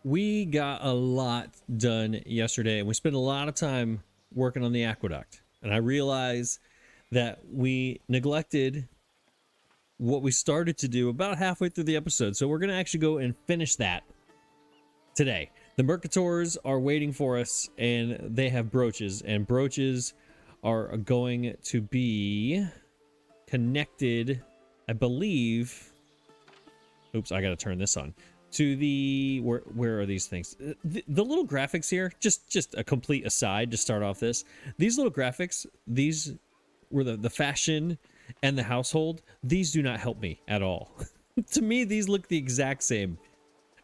we got a lot done yesterday, and we spent a lot of time working on the aqueduct. And I realized that we neglected what we started to do about halfway through the episode. So we're going to actually go and finish that today. The Mercators are waiting for us, and they have brooches, and brooches are going to be connected, I believe. Oops, I got to turn this on. To the where are these things? The little graphics here, just a complete aside to start off this. These little graphics, these were the fashion and the household. These do not help me at all. To me, these look the exact same.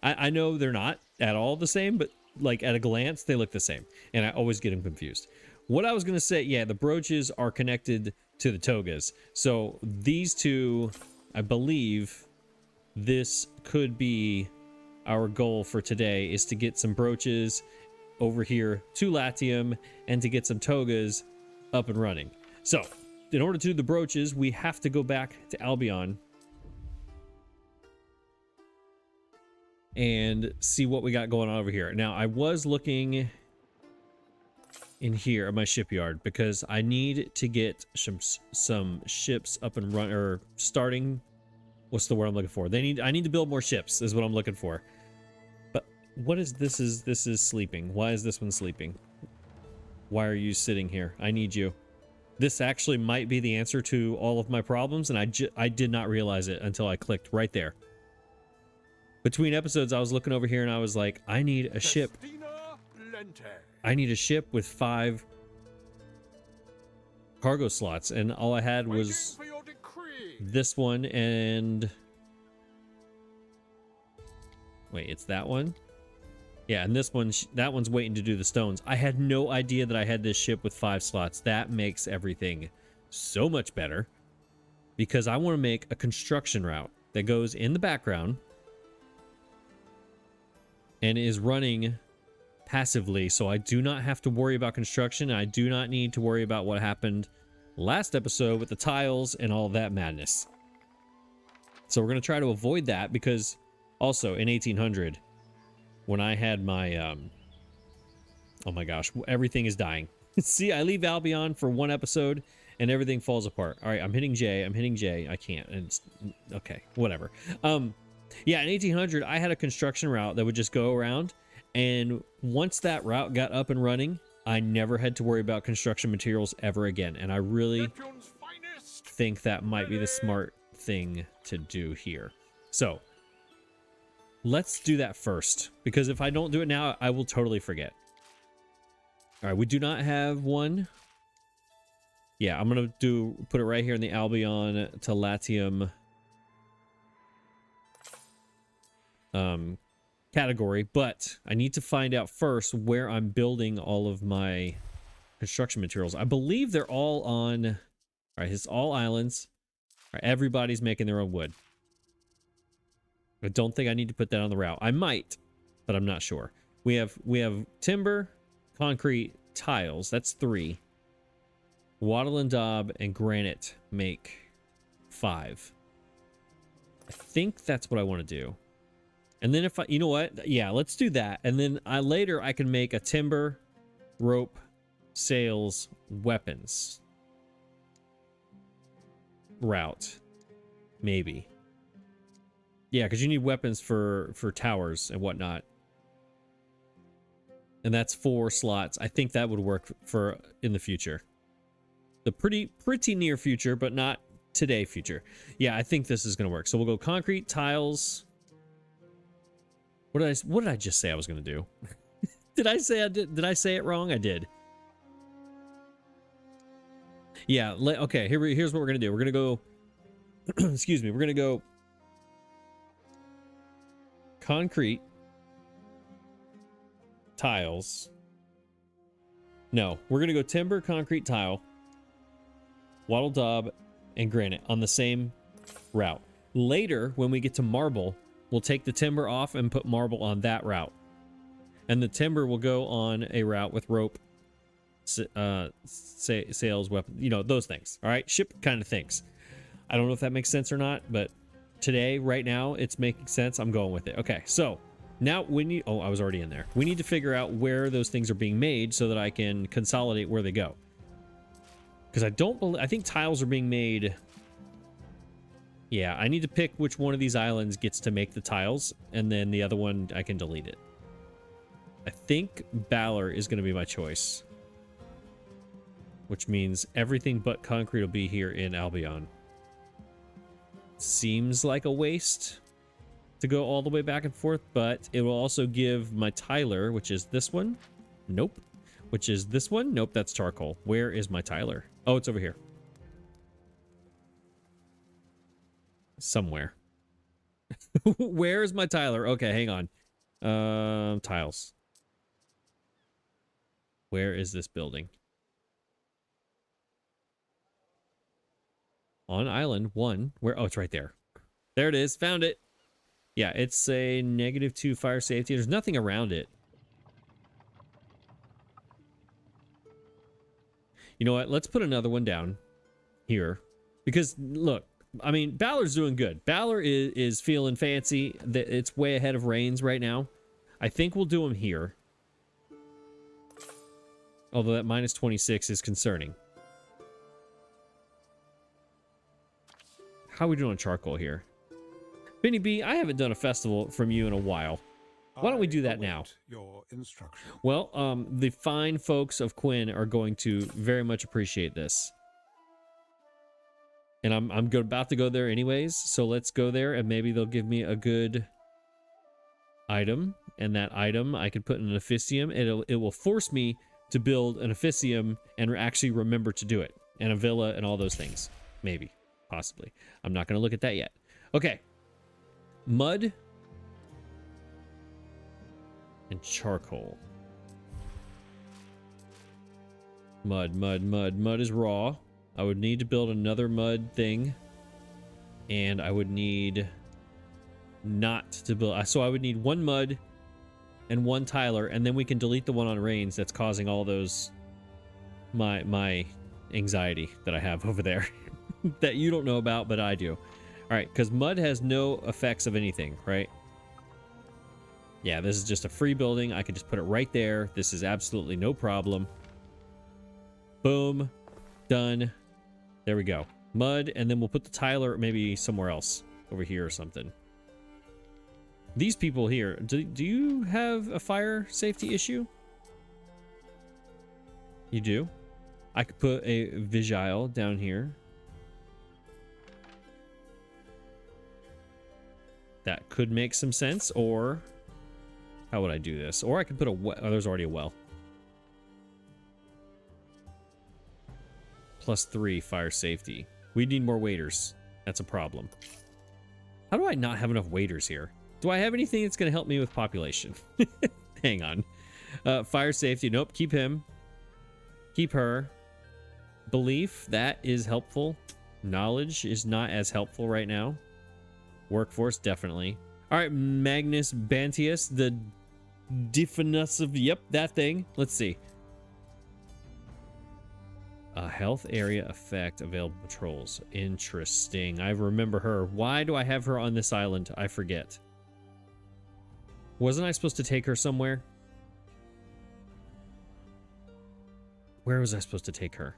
I know they're not at all the same, but like at a glance, they look the same. And I always get them confused. What I was going to say, yeah, the brooches are connected to the togas. So these two, I believe this could be our goal for today, is to get some brooches over here to Latium and to get some togas up and running. So in order to do the brooches, we have to go back to Albion and see what we got going on over here. Now, I was looking in here at my shipyard because I need to get some ships up and run, or starting. What's the word I'm looking for? I need to build more ships is what I'm looking for. But what is this? This is sleeping. Why is this one sleeping? Why are you sitting here? I need you. This actually might be the answer to all of my problems, and I did not realize it until I clicked right there. Between episodes, I was looking over here and I was like, I need a ship. I need a ship with 5 cargo slots, and all I had was this one and... Wait, it's that one? Yeah, and this one, that one's waiting to do the stones. I had no idea that I had this ship with 5 slots. That makes everything so much better, because I want to make a construction route that goes in the background and is running passively, so I do not have to worry about construction. I do not need to worry about what happened last episode with the tiles and all that madness. So we're going to try to avoid that, because also in 1800, when I had my oh my gosh, everything is dying. See, I leave Albion for one episode and everything falls apart. All right, I'm hitting J. I can't. It's okay, whatever. Yeah, in 1800, I had a construction route that would just go around, and once that route got up and running, I never had to worry about construction materials ever again. And I really think that might be the smart thing to do here. So let's do that first, because if I don't do it now, I will totally forget. All right, we do not have one. Yeah, I'm going to put it right here in the Albion to Latium category, but I need to find out first where I'm building all of my construction materials. I believe they're all on... All right, it's all islands. All right, everybody's making their own wood. I don't think I need to put that on the route. I might, but I'm not sure. We have timber, concrete, tiles. That's 3. Wattle and daub and granite make 5. I think that's what I want to do. And then if I, you know what? Yeah, let's do that. And then later I can make a timber, rope, sails, weapons route. Maybe. Yeah, because you need weapons for towers and whatnot. And that's 4 slots. I think that would work for in the future. The pretty near future, but not today future. Yeah, I think this is going to work. So we'll go concrete, tiles. What did I just say I was going to do? Did I say it wrong? I did. Yeah, okay, here's what we're going to do. We're going to go excuse me, we're going to go concrete, tiles. No, we're going to go timber, concrete, tile, wattle daub, and granite on the same route. Later, when we get to marble, we'll take the timber off and put marble on that route. And the timber will go on a route with rope, sails, weapon, you know, those things. All right, ship kind of things. I don't know if that makes sense or not, but today, right now, it's making sense. I'm going with it. Okay, so Now we need, oh, I was already in there. We need to figure out where those things are being made so that I can consolidate where they go. Because I think tiles are being made. Yeah, I need to pick which one of these islands gets to make the tiles, and then the other one, I can delete it. I think Balor is going to be my choice. Which means everything but concrete will be here in Albion. Seems like a waste to go all the way back and forth, but it will also give my tiler, which is this one. Nope. Which is this one. Nope, that's charcoal. Where is my tiler? Oh, it's over here. Somewhere. Where is my tiler? Okay, hang on. Tiles. Where is this building? On island 1. Where? Oh, it's right there. There it is. Found it. Yeah, it's a -2 fire safety. There's nothing around it. You know what? Let's put another one down here. Because, look, I mean, Balor's doing good. Balor is feeling fancy. It's way ahead of Reigns right now. I think we'll do him here. Although that -26 is concerning. How are we doing on charcoal here? Benny B, I haven't done a festival from you in a while. Why don't we do that now? Your instruction. Well, the fine folks of Quinn are going to very much appreciate this. And I'm about to go there anyways, so let's go there and maybe they'll give me a good item. And that item I can put in an officium. It will force me to build an officium and actually remember to do it. And a villa and all those things. Maybe. Possibly. I'm not going to look at that yet. Okay. Mud. And charcoal. Mud, mud, mud. Mud is raw. I would need to build another mud thing. And I would need not to build... So I would need one mud and one tiler. And then we can delete the one on Reigns that's causing all those... My anxiety that I have over there. That you don't know about, but I do. Alright, because mud has no effects of anything, right? Yeah, this is just a free building. I can just put it right there. This is absolutely no problem. Boom. Done. There we go. Mud, and then we'll put the tiler maybe somewhere else. Over here or something. These people here, do you have a fire safety issue? You do? I could put a vigile down here. That could make some sense, or how would I do this? Or I could put a well. Oh, there's already a well. +3 fire safety. We need more waiters. That's a problem. How do I not have enough waiters here? Do I have anything that's going to help me with population? Hang on. Fire safety. Nope. Keep him. Keep her. Belief. That is helpful. Knowledge is not as helpful right now. Workforce, definitely. All right, Magnus Bantius, the Diffinus of... Yep, that thing. Let's see. Health area effect, available patrols. Interesting. I remember her. Why do I have her on this island? I forget. Wasn't I supposed to take her somewhere? Where was I supposed to take her?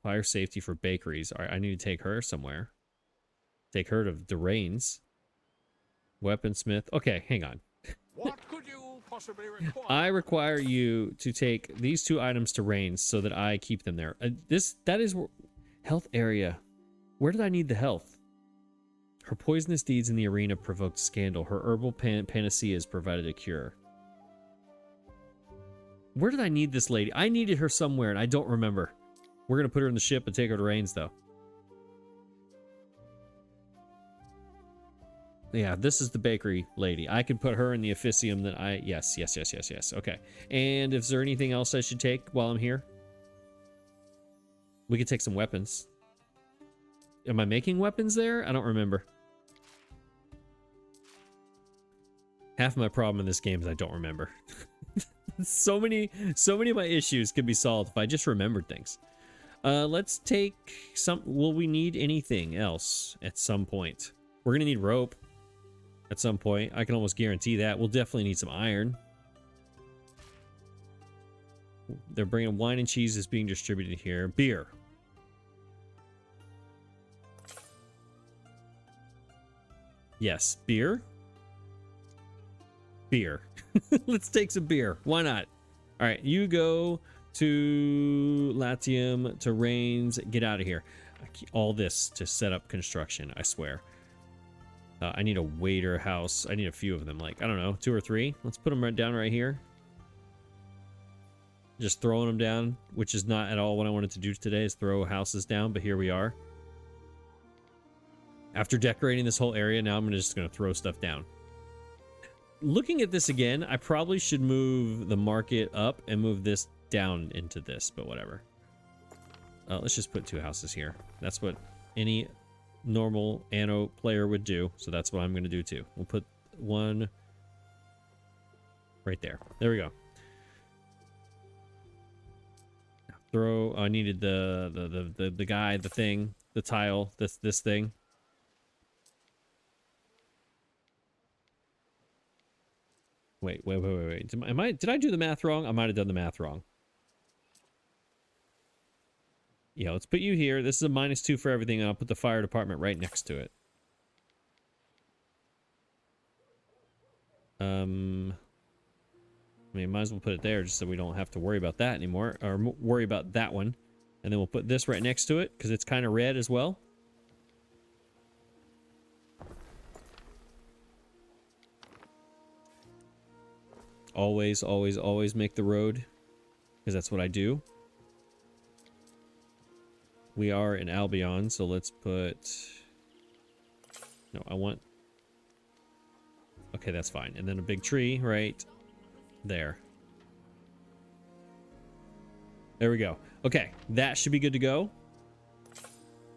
Fire safety for bakeries. All right, I need to take her somewhere. Take her to Reigns. Weaponsmith. Okay, hang on. What could you possibly require? I require you to take these 2 items to Reigns so that I keep them there. That is health area. Where did I need the health? Her poisonous deeds in the arena provoked scandal. Her herbal panaceas provided a cure. Where did I need this lady? I needed her somewhere and I don't remember. We're going to put her in the ship and take her to Reigns, though. Yeah, this is the bakery lady. I can put her in the officium that I... Yes. Okay. And is there anything else I should take while I'm here? We could take some weapons. Am I making weapons there? I don't remember. Half of my problem in this game is I don't remember. so many of my issues could be solved if I just remembered things. Let's take some... Will we need anything else at some point? We're going to need rope. at some point. I can almost guarantee that. We'll definitely need some iron. They're bringing wine and cheese is being distributed here. Beer. Yes, beer. Beer. Let's take some beer. Why not? All right, you go to Latium, to Rains. Get out of here. All this to set up construction, I swear. I need a waiter house. I need a few of them, like, I don't know, 2 or 3. Let's put them right down right here. Just throwing them down, which is not at all what I wanted to do today, is throw houses down, but here we are. After decorating this whole area, now I'm just going to throw stuff down. Looking at this again, I probably should move the market up and move this down into this, but whatever. Let's just put 2 houses here. That's what any normal Anno player would do, so that's what I'm going to do too. We'll put 1 right there. There we go. Throw. I needed the guy, the thing, the tile. This thing. Wait. Did I do the math wrong? I might have done the math wrong. Yeah, let's put you here. This is a -2 for everything, and I'll put the fire department right next to it. I mean, might as well put it there just so we don't have to worry about that anymore, or worry about that one. And then we'll put this right next to it because it's kind of red as well. Always, always, always make the road, because that's what I do. We are in Albion, so let's put... No, I want... Okay, that's fine. And then a big tree right there. There we go. Okay, that should be good to go.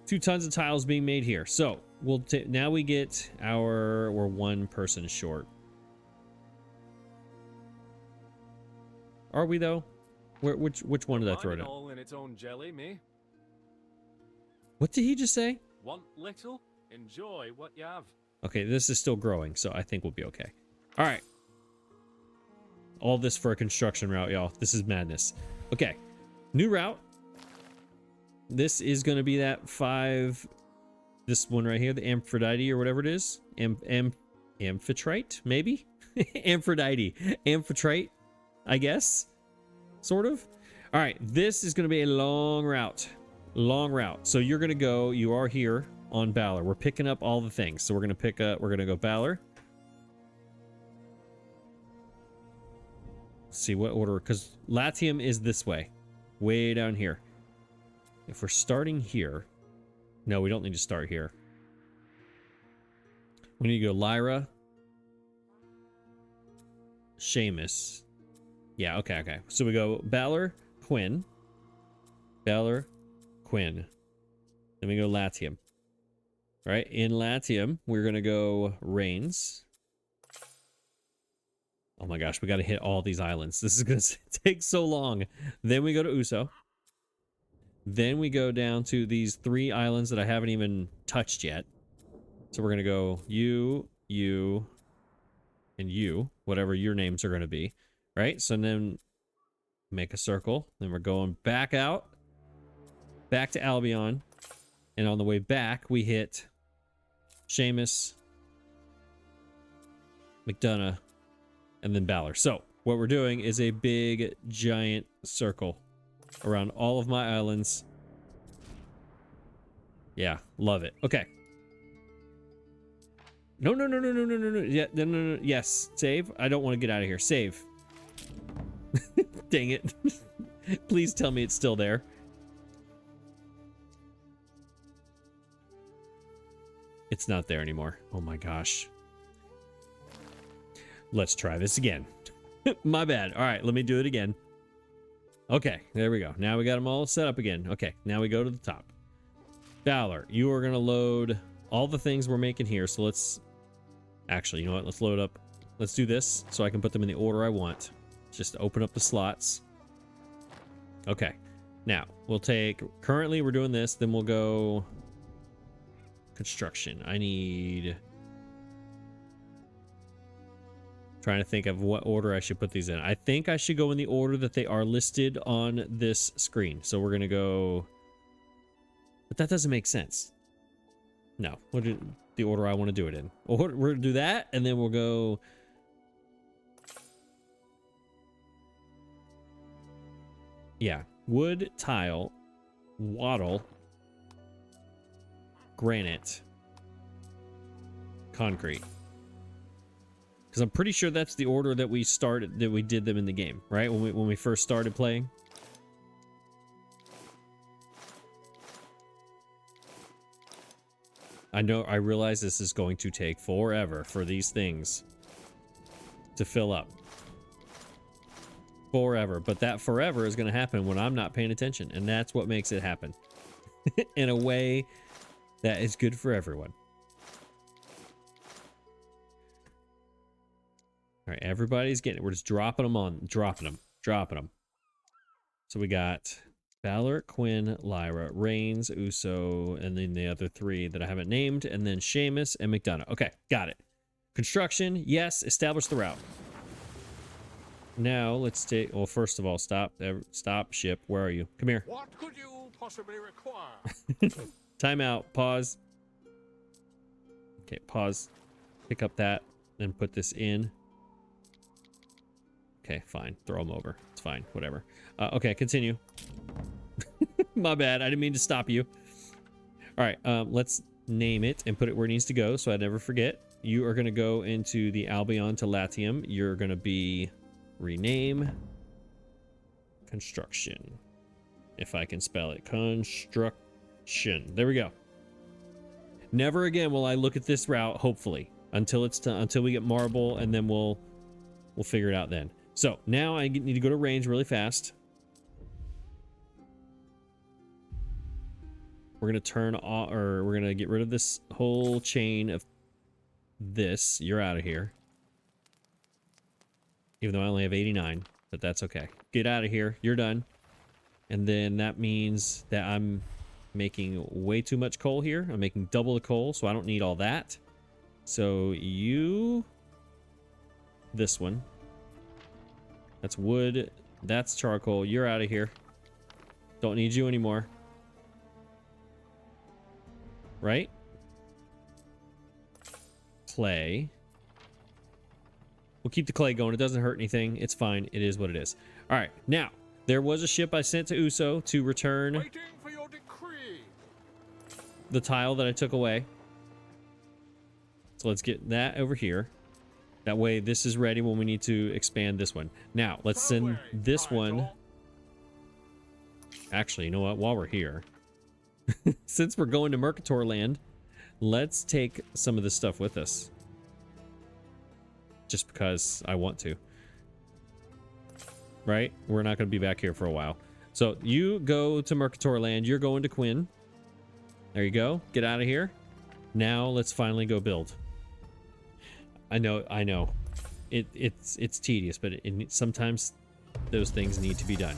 2 tons of tiles being made here. So, we'll now we get our... We're 1 person short. Are we, though? Which one did I throw down? All in its own jelly, me. What did he just say? Want little? Enjoy what you have. Okay, this is still growing, so I think we'll be okay. All right. All this for a construction route, y'all. This is madness. Okay. New route. This is going to be that 5... This one right here, the Amphitrite or whatever it is. Amphitrite, maybe? Amphitrite. Amphitrite, I guess. Sort of. All right, this is going to be a long route. Long route. So you're going to go... You are here on Valor. We're picking up all the things. So we're going to pick up... We're going to go Valor. Let's see what order... Because Latium is this way. Way down here. If we're starting here... No, we don't need to start here. We need to go Lyra. Seamus. Yeah, okay. So we go Balor, Quinn. Balor, Quinn. Then we go Latium. All right, in Latium, we're going to go Rains. Oh my gosh, we got to hit all these islands. This is going to take so long. Then we go to Uso. Then we go down to these 3 islands that I haven't even touched yet. So we're going to go you, and you, whatever your names are going to be. Right? So then make a circle. Then we're going back out. Back to Albion. And on the way back, we hit Seamus, McDonough, and then Balor. So what we're doing is a big, giant circle around all of my islands. Yeah, love it. Okay. No. Yeah, no. Yes, save. I don't want to get out of here. Save. Dang it. Please tell me it's still there. It's not there anymore. Oh my gosh. Let's try this again. My bad. All right, let me do it again. Okay, there we go. Now we got them all set up again. Okay, now we go to the top. Valor, you are going to load all the things we're making here. So let's... Actually, you know what? Let's load up. Let's do this so I can put them in the order I want. Just open up the slots. Okay. Now, we'll take... Currently, we're doing this. Then we'll go... Construction. I need... Trying to think of what order I should put these in. I think I should go in the order that they are listed on this screen. So we're going to go... But that doesn't make sense. No. What is the order I want to do it in? Well, we're going to do that, and then we'll go... Yeah. Wood, tile, wattle, granite, concrete. Because I'm pretty sure that's the order that we did them in the game, right? When we first started playing. I realize this is going to take forever for these things to fill up. Forever. But that forever is going to happen when I'm not paying attention. And that's what makes it happen. In a way that is good for everyone. All right, everybody's getting it. We're just dropping them. So we got Valor, Quinn, Lyra, Reigns, Uso, and then the other three that I haven't named, and then Seamus and McDonough. Okay, got it. Construction, yes. Establish the route. Now let's take. Well, first of all, stop ship. Where are you? Come here. What could you possibly require? Time out. Pause. Okay, pause. Pick up that and put this in. Okay, fine. Throw them over. It's fine. Whatever. Okay, continue. My bad. I didn't mean to stop you. All right, let's name it and put it where it needs to go so I never forget. You are going to go into the Albion to Latium. You're going to be rename construction. If I can spell it. Construction. There we go. Never again will I look at this route, hopefully, until we get marble, and then we'll figure it out then. So now I need to go to range really fast. We're gonna turn off, or we're gonna get rid of this whole chain of this. You're out of here. Even though I only have 89, but that's okay. Get out of here. You're done. And then that means that I'm making way too much coal here. I'm making double the coal, so I don't need all that. So you... This one. That's wood. That's charcoal. You're out of here. Don't need you anymore. Right? Clay. We'll keep the clay going. It doesn't hurt anything. It's fine. It is what it is. All right. Now, there was a ship I sent to Uso to return Waiting for your decree. the tile that I took away. So let's get that over here. That way this is ready when we need to expand this one. Now, let's send this one. Actually, you know what? While we're here, since we're going to Mercator Land, let's take some of this stuff with us. Just because I want to. Right? We're not going to be back here for a while. So you go to Mercator Land. You're going to Quinn. There you go. Get out of here. Now let's finally go build. I know. It's tedious, but sometimes those things need to be done.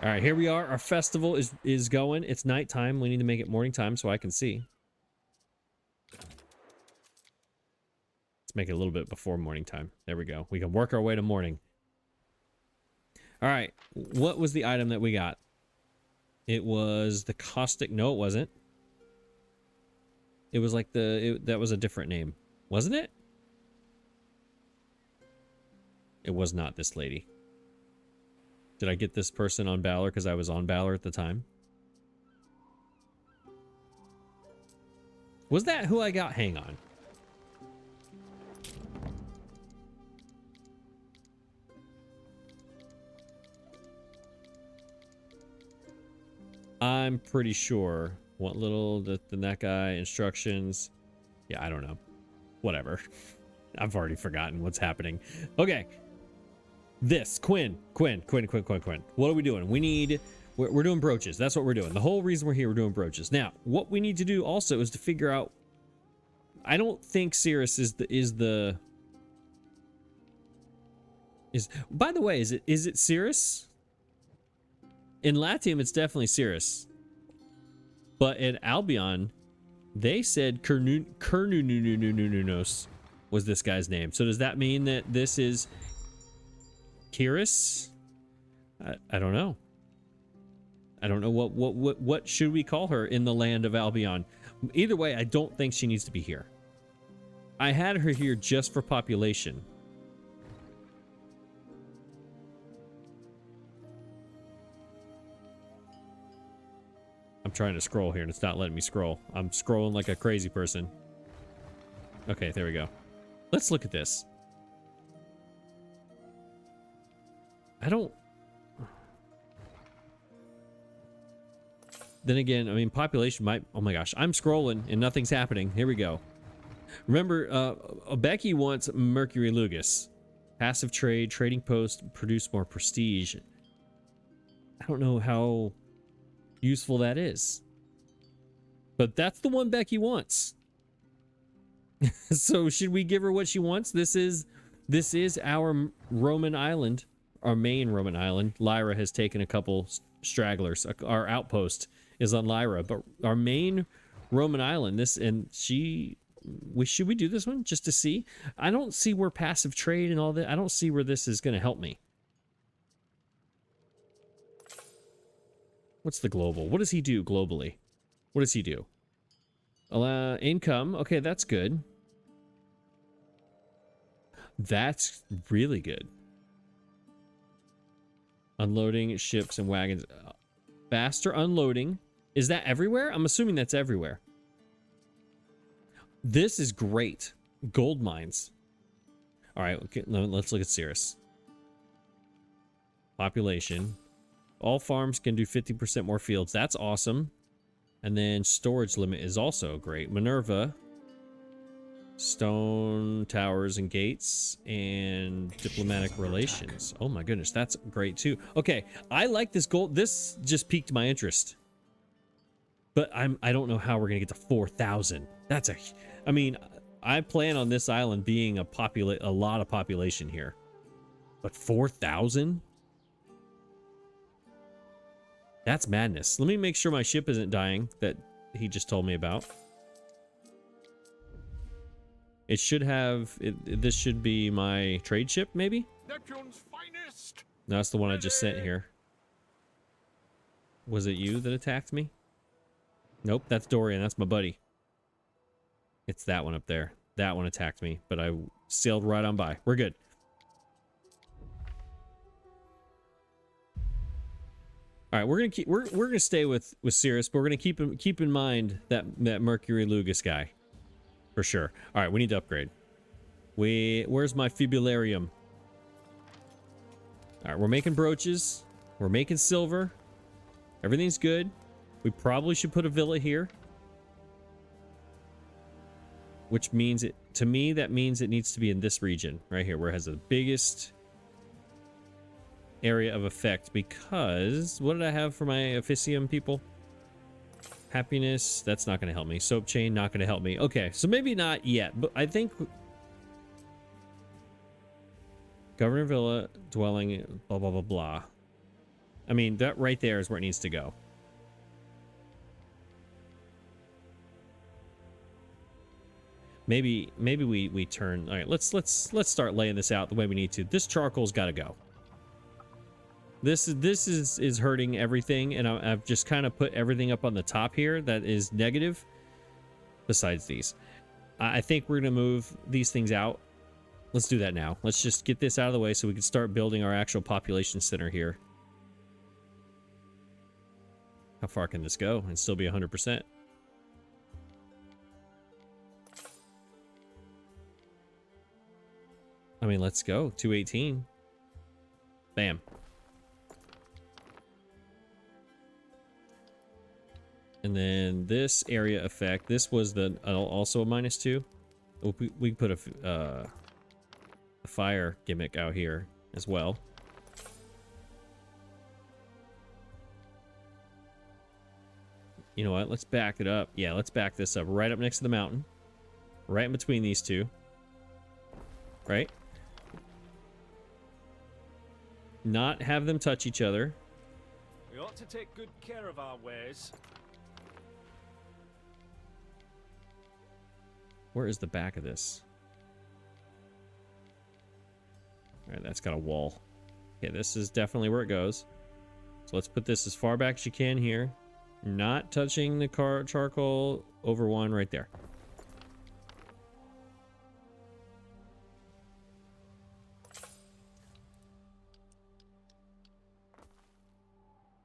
All right, here we are. Our festival is going. It's nighttime. We need to make it morning time so I can see. Let's make it a little bit before morning time. There we go. We can work our way to morning. All right. What was the item that we got? It was the caustic. No, it wasn't. It was like that was a different name. Wasn't it? It was not this lady. Did I get this person on Valor because I was on Valor at the time? Was that who I got? Hang on. I'm pretty sure. What little, then that guy, instructions. Yeah, I don't know. Whatever. I've already forgotten what's happening. Okay. This, Quinn. What are we doing? We're doing brooches. That's what we're doing. The whole reason we're here, we're doing brooches. Now, what we need to do also is to figure out, I don't think Cirrus by the way, is it Cirrus? In Latium, it's definitely Cirrus. But in Albion, they said Kernunununununos. was this guy's name. So does that mean that this is Kiris? I don't know. I don't know what should we call her in the land of Albion. Either way, I don't think she needs to be here. I had her here just for population. I'm trying to scroll here and it's not letting me scroll. I'm scrolling like a crazy person. Okay, there we go. Let's look at this. I don't... Then again, I mean, population might... Oh my gosh, I'm scrolling and nothing's happening. Here we go. Remember, Becky wants Mercury Lugus. Passive trade, trading post, produce more prestige. I don't know how useful that is. But that's the one Becky wants. So should we give her what she wants? This is our Roman island, our main Roman island. Lyra has taken a couple stragglers. Our outpost is on Lyra, but our main Roman island, should we do this one just to see? I don't see where passive trade and all that. I don't see where this is going to help me. What's the global? What does he do globally? What does he do? Income. Okay, that's good. That's really good. Unloading ships and wagons. Faster unloading. Is that everywhere? I'm assuming that's everywhere. This is great. Gold mines. All right, okay, let's look at Cirrus. Population. All farms can do 50% more fields. That's awesome. And then storage limit is also great. Minerva. Stone towers and gates and diplomatic relations. Oh my goodness, that's great too. Okay, I like this gold. This just piqued my interest. But I don't know how we're gonna get to 4,000. I mean, I plan on this island being a lot of population here. But 4,000? That's madness. Let me make sure my ship isn't dying that he just told me about. It should have... this should be my trade ship, maybe? Neptune's finest. No, that's the one I just sent here. Was it you that attacked me? Nope, that's Dorian. That's my buddy. It's that one up there. That one attacked me, but I sailed right on by. We're good. All right, we're gonna stay with Cirrus, but we're gonna keep in mind that Mercury Lugus guy, for sure. All right, we need to upgrade. Where's my fibularium? All right, we're making brooches. We're making silver. Everything's good. We probably should put a villa here, which means to me that means it needs to be in this region right here, where it has the biggest area of effect. Because what did I have for my officium people? Happiness, that's not going to help me. Soap chain, not going to help me. Okay, so maybe not yet, but I think governor villa, dwelling, blah blah blah blah. I mean, that right there is where it needs to go. Maybe we turn. All right, let's start laying this out the way we need to. This charcoal's got to go. This is hurting everything, and I've just kind of put everything up on the top here that is negative. Besides these, I think we're gonna move these things out. Let's do that now. Let's just get this out of the way so we can start building our actual population center here. How far can this go and still be 100%? I mean, let's go. 218. Bam. And then this area effect. This was the also a -2. We can put a fire gimmick out here as well. You know what? Let's back it up. Yeah, let's back this up right up next to the mountain. Right in between these two. Right? Not have them touch each other. We ought to take good care of our ways. Where is the back of this? All right, that's got a wall. Okay, this is definitely where it goes. So let's put this as far back as you can here. Not touching the charcoal over one right there.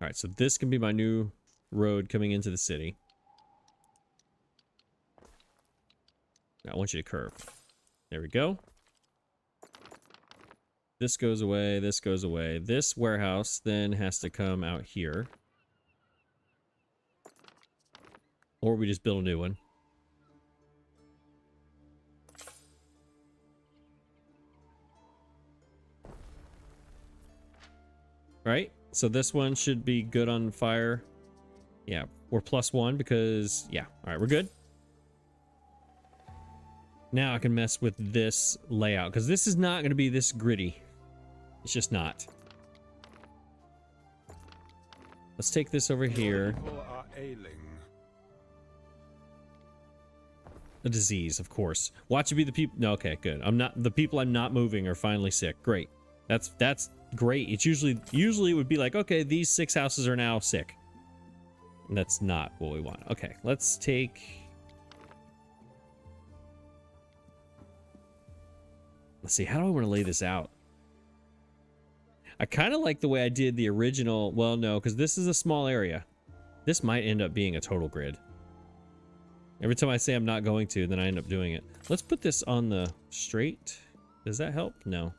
All right, so this can be my new road coming into the city. Now I want you to curve. There we go. This goes away, this goes away. This warehouse then has to come out here. Or we just build a new one. Right? So this one should be good on fire. Yeah, we're +1 because, yeah. All right, we're good. Now I can mess with this layout because this is not going to be this gritty. It's just not. Let's take this over here. People are ailing. A disease, of course. Watch it be the people. No, okay, good. The people I'm not moving are finally sick. Great. That's great. It's usually it would be like, okay, these 6 houses are now sick. And that's not what we want. Okay, let's take. Let's see. How do I want to lay this out? I kind of like the way I did the original. Well, no, because this is a small area. This might end up being a total grid. Every time I say I'm not going to, then I end up doing it. Let's put this on the straight. Does that help? No.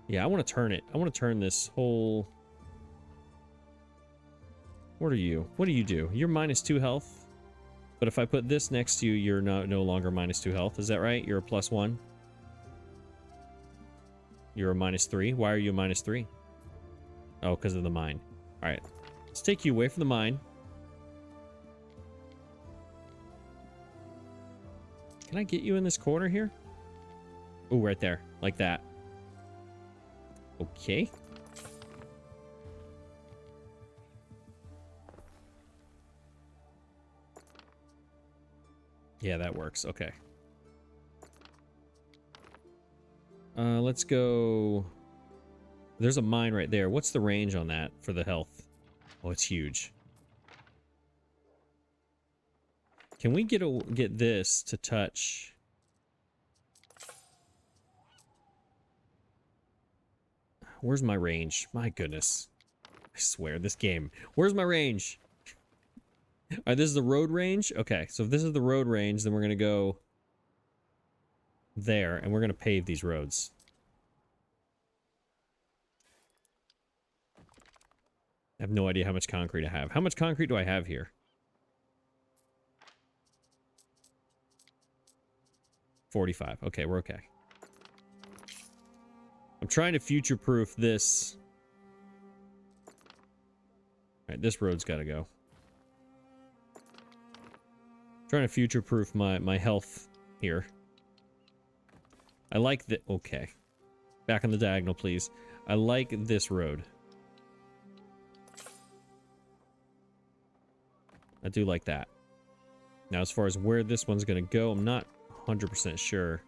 Yeah, I want to turn it. I want to turn this whole... What are you? What do you do? You're -2 health. But if I put this next to you, you're no longer -2 health. Is that right? You're a +1. You're a -3. Why are you a -3? Oh, because of the mine. All right. Let's take you away from the mine. Can I get you in this corner here? Oh, right there. Like that. Okay. Yeah, that works. Okay. Let's go... There's a mine right there. What's the range on that for the health? Oh, it's huge. Can we get this to touch? Where's my range? My goodness. I swear, this game. Where's my range? All right, this is the road range. Okay, so if this is the road range, then we're going to go there, and we're going to pave these roads. I have no idea how much concrete I have. How much concrete do I have here? 45. Okay, we're okay. I'm trying to future-proof this. All right, this road's got to go. Trying to future-proof my health here. I like the... Okay. Back on the diagonal, please. I like this road. I do like that. Now, as far as where this one's going to go, I'm not 100% sure.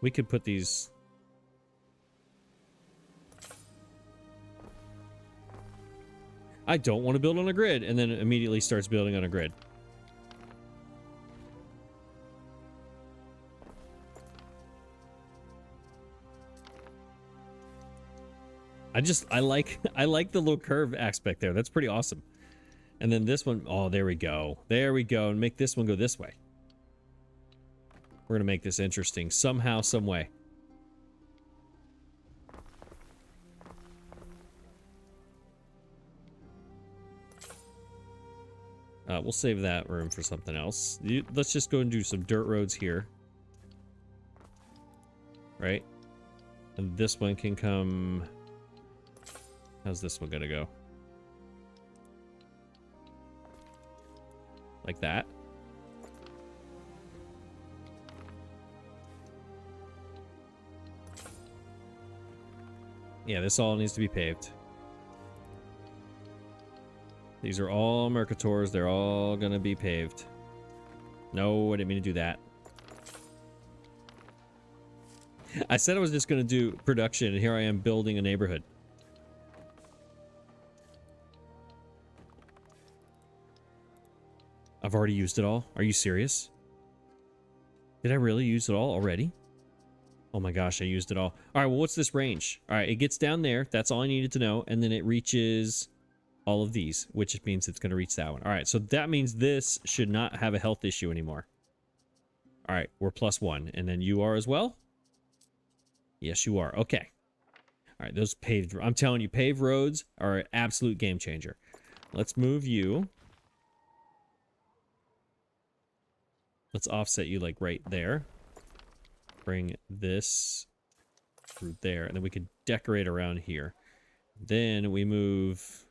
We could put these... I don't want to build on a grid, and then it immediately starts building on a grid. I like the little curve aspect there. That's pretty awesome. And then this one, oh, there we go. There we go. And make this one go this way. We're going to make this interesting somehow, some way. We'll save that room for something else. Let's just go and do some dirt roads here. Right? And this one can come... How's this one gonna go? Like that. Yeah, this all needs to be paved. These are all Mercators. They're all gonna be paved. No, I didn't mean to do that. I said I was just going to do production, and here I am building a neighborhood. I've already used it all. Are you serious? Did I really use it all already? Oh my gosh, I used it all. All right, well, what's this range? All right, it gets down there. That's all I needed to know. And then it reaches all of these, which means it's going to reach that one. All right, so that means this should not have a health issue anymore. All right, we're +1. And then you are as well? Yes, you are. Okay. All right, those paved... I'm telling you, paved roads are an absolute game changer. Let's move you. Let's offset you like right there. Bring this through there. And then we could decorate around here. Then we move...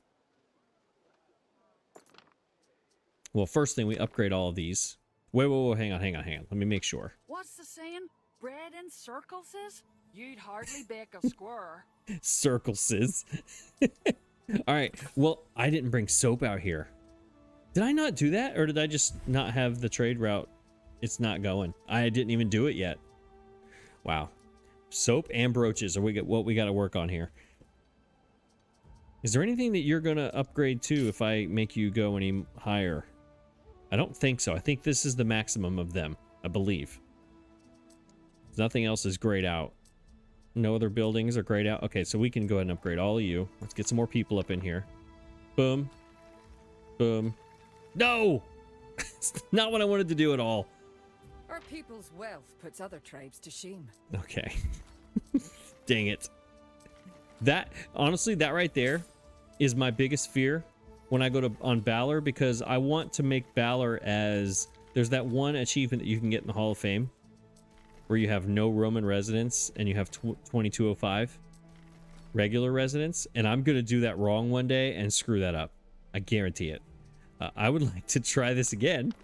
Well, first thing, we upgrade all of these. Wait, hang on. Let me make sure. What's the saying? Bread in circles is? You'd hardly bake a square. Circles is. All right. Well, I didn't bring soap out here. Did I not do that? Or did I just not have the trade route? It's not going. I didn't even do it yet. Wow. Soap and brooches are what we got to work on here. Is there anything that you're going to upgrade to if I make you go any higher? I don't think so. I think this is the maximum of them, I believe. Nothing else is grayed out. No other buildings are grayed out. Okay, so we can go ahead and upgrade all of you. Let's get some more people up in here. Boom. Boom. No! It's not what I wanted to do at all. Our people's wealth puts other tribes to shame. Okay. Dang it. That, honestly, that right there is my biggest fear when I go on Valor, because I want to make Valor as... There's that one achievement that you can get in the Hall of Fame where you have no Roman residents and you have 2205 regular residents, and I'm going to do that wrong one day and screw that up. I guarantee it. I would like to try this again.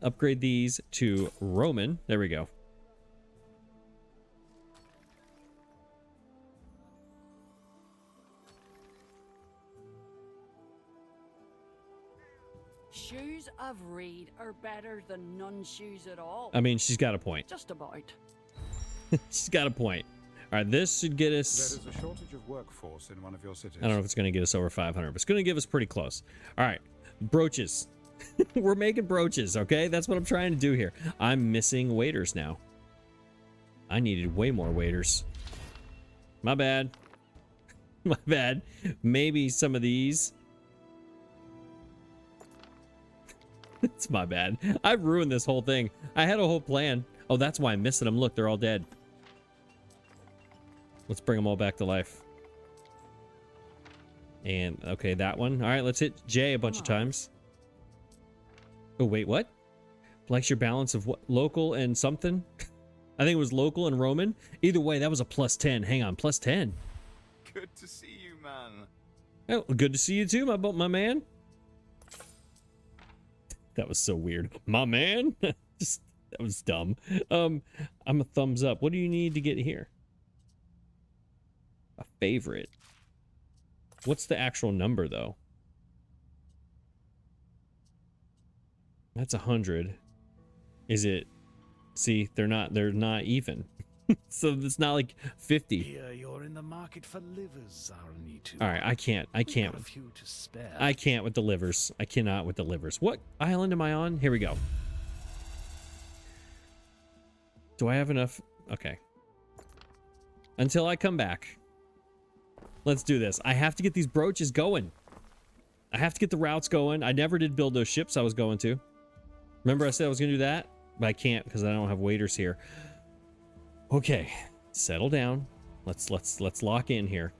Upgrade these to Roman. There we go. Shoes of reed are better than none shoes at all. I mean, she's got a point. Just about. She's got a point. All right, this should get us... There is a shortage of workforce in one of your cities. I don't know if it's going to get us over 500, but it's going to give us pretty close. All right, brooches. We're making brooches, okay? That's what I'm trying to do here. I'm missing waiters now. I needed way more waiters. My bad. My bad. Maybe some of these. It's my bad. I ruined this whole thing. I had a whole plan. Oh, that's why I'm missing them. Look, they're all dead. Let's bring them all back to life. And, okay, that one. All right, let's hit J a bunch of times. Oh, wait, what? Likes your balance of what? Local and something? I think it was local and Roman. Either way, that was a +10. Hang on, +10. Good to see you, man. Oh, good to see you too, my man. That was so weird. My man? Just, that was dumb. I'm a thumbs up. What do you need to get here? A favorite. What's the actual number, though? That's 100. Is it? See, they're not even. So it's not like 50. Here you're in the market for livers, Arnitu. All right, I can't. We've got a few to spare. I can't with the livers. I cannot with the livers. What island am I on? Here we go. Do I have enough? Okay. Until I come back. Let's do this. I have to get these brooches going. I have to get the routes going. I never did build those ships I was going to. Remember I said I was going to do that? But I can't because I don't have waiters here. Okay. Settle down. Let's lock in here.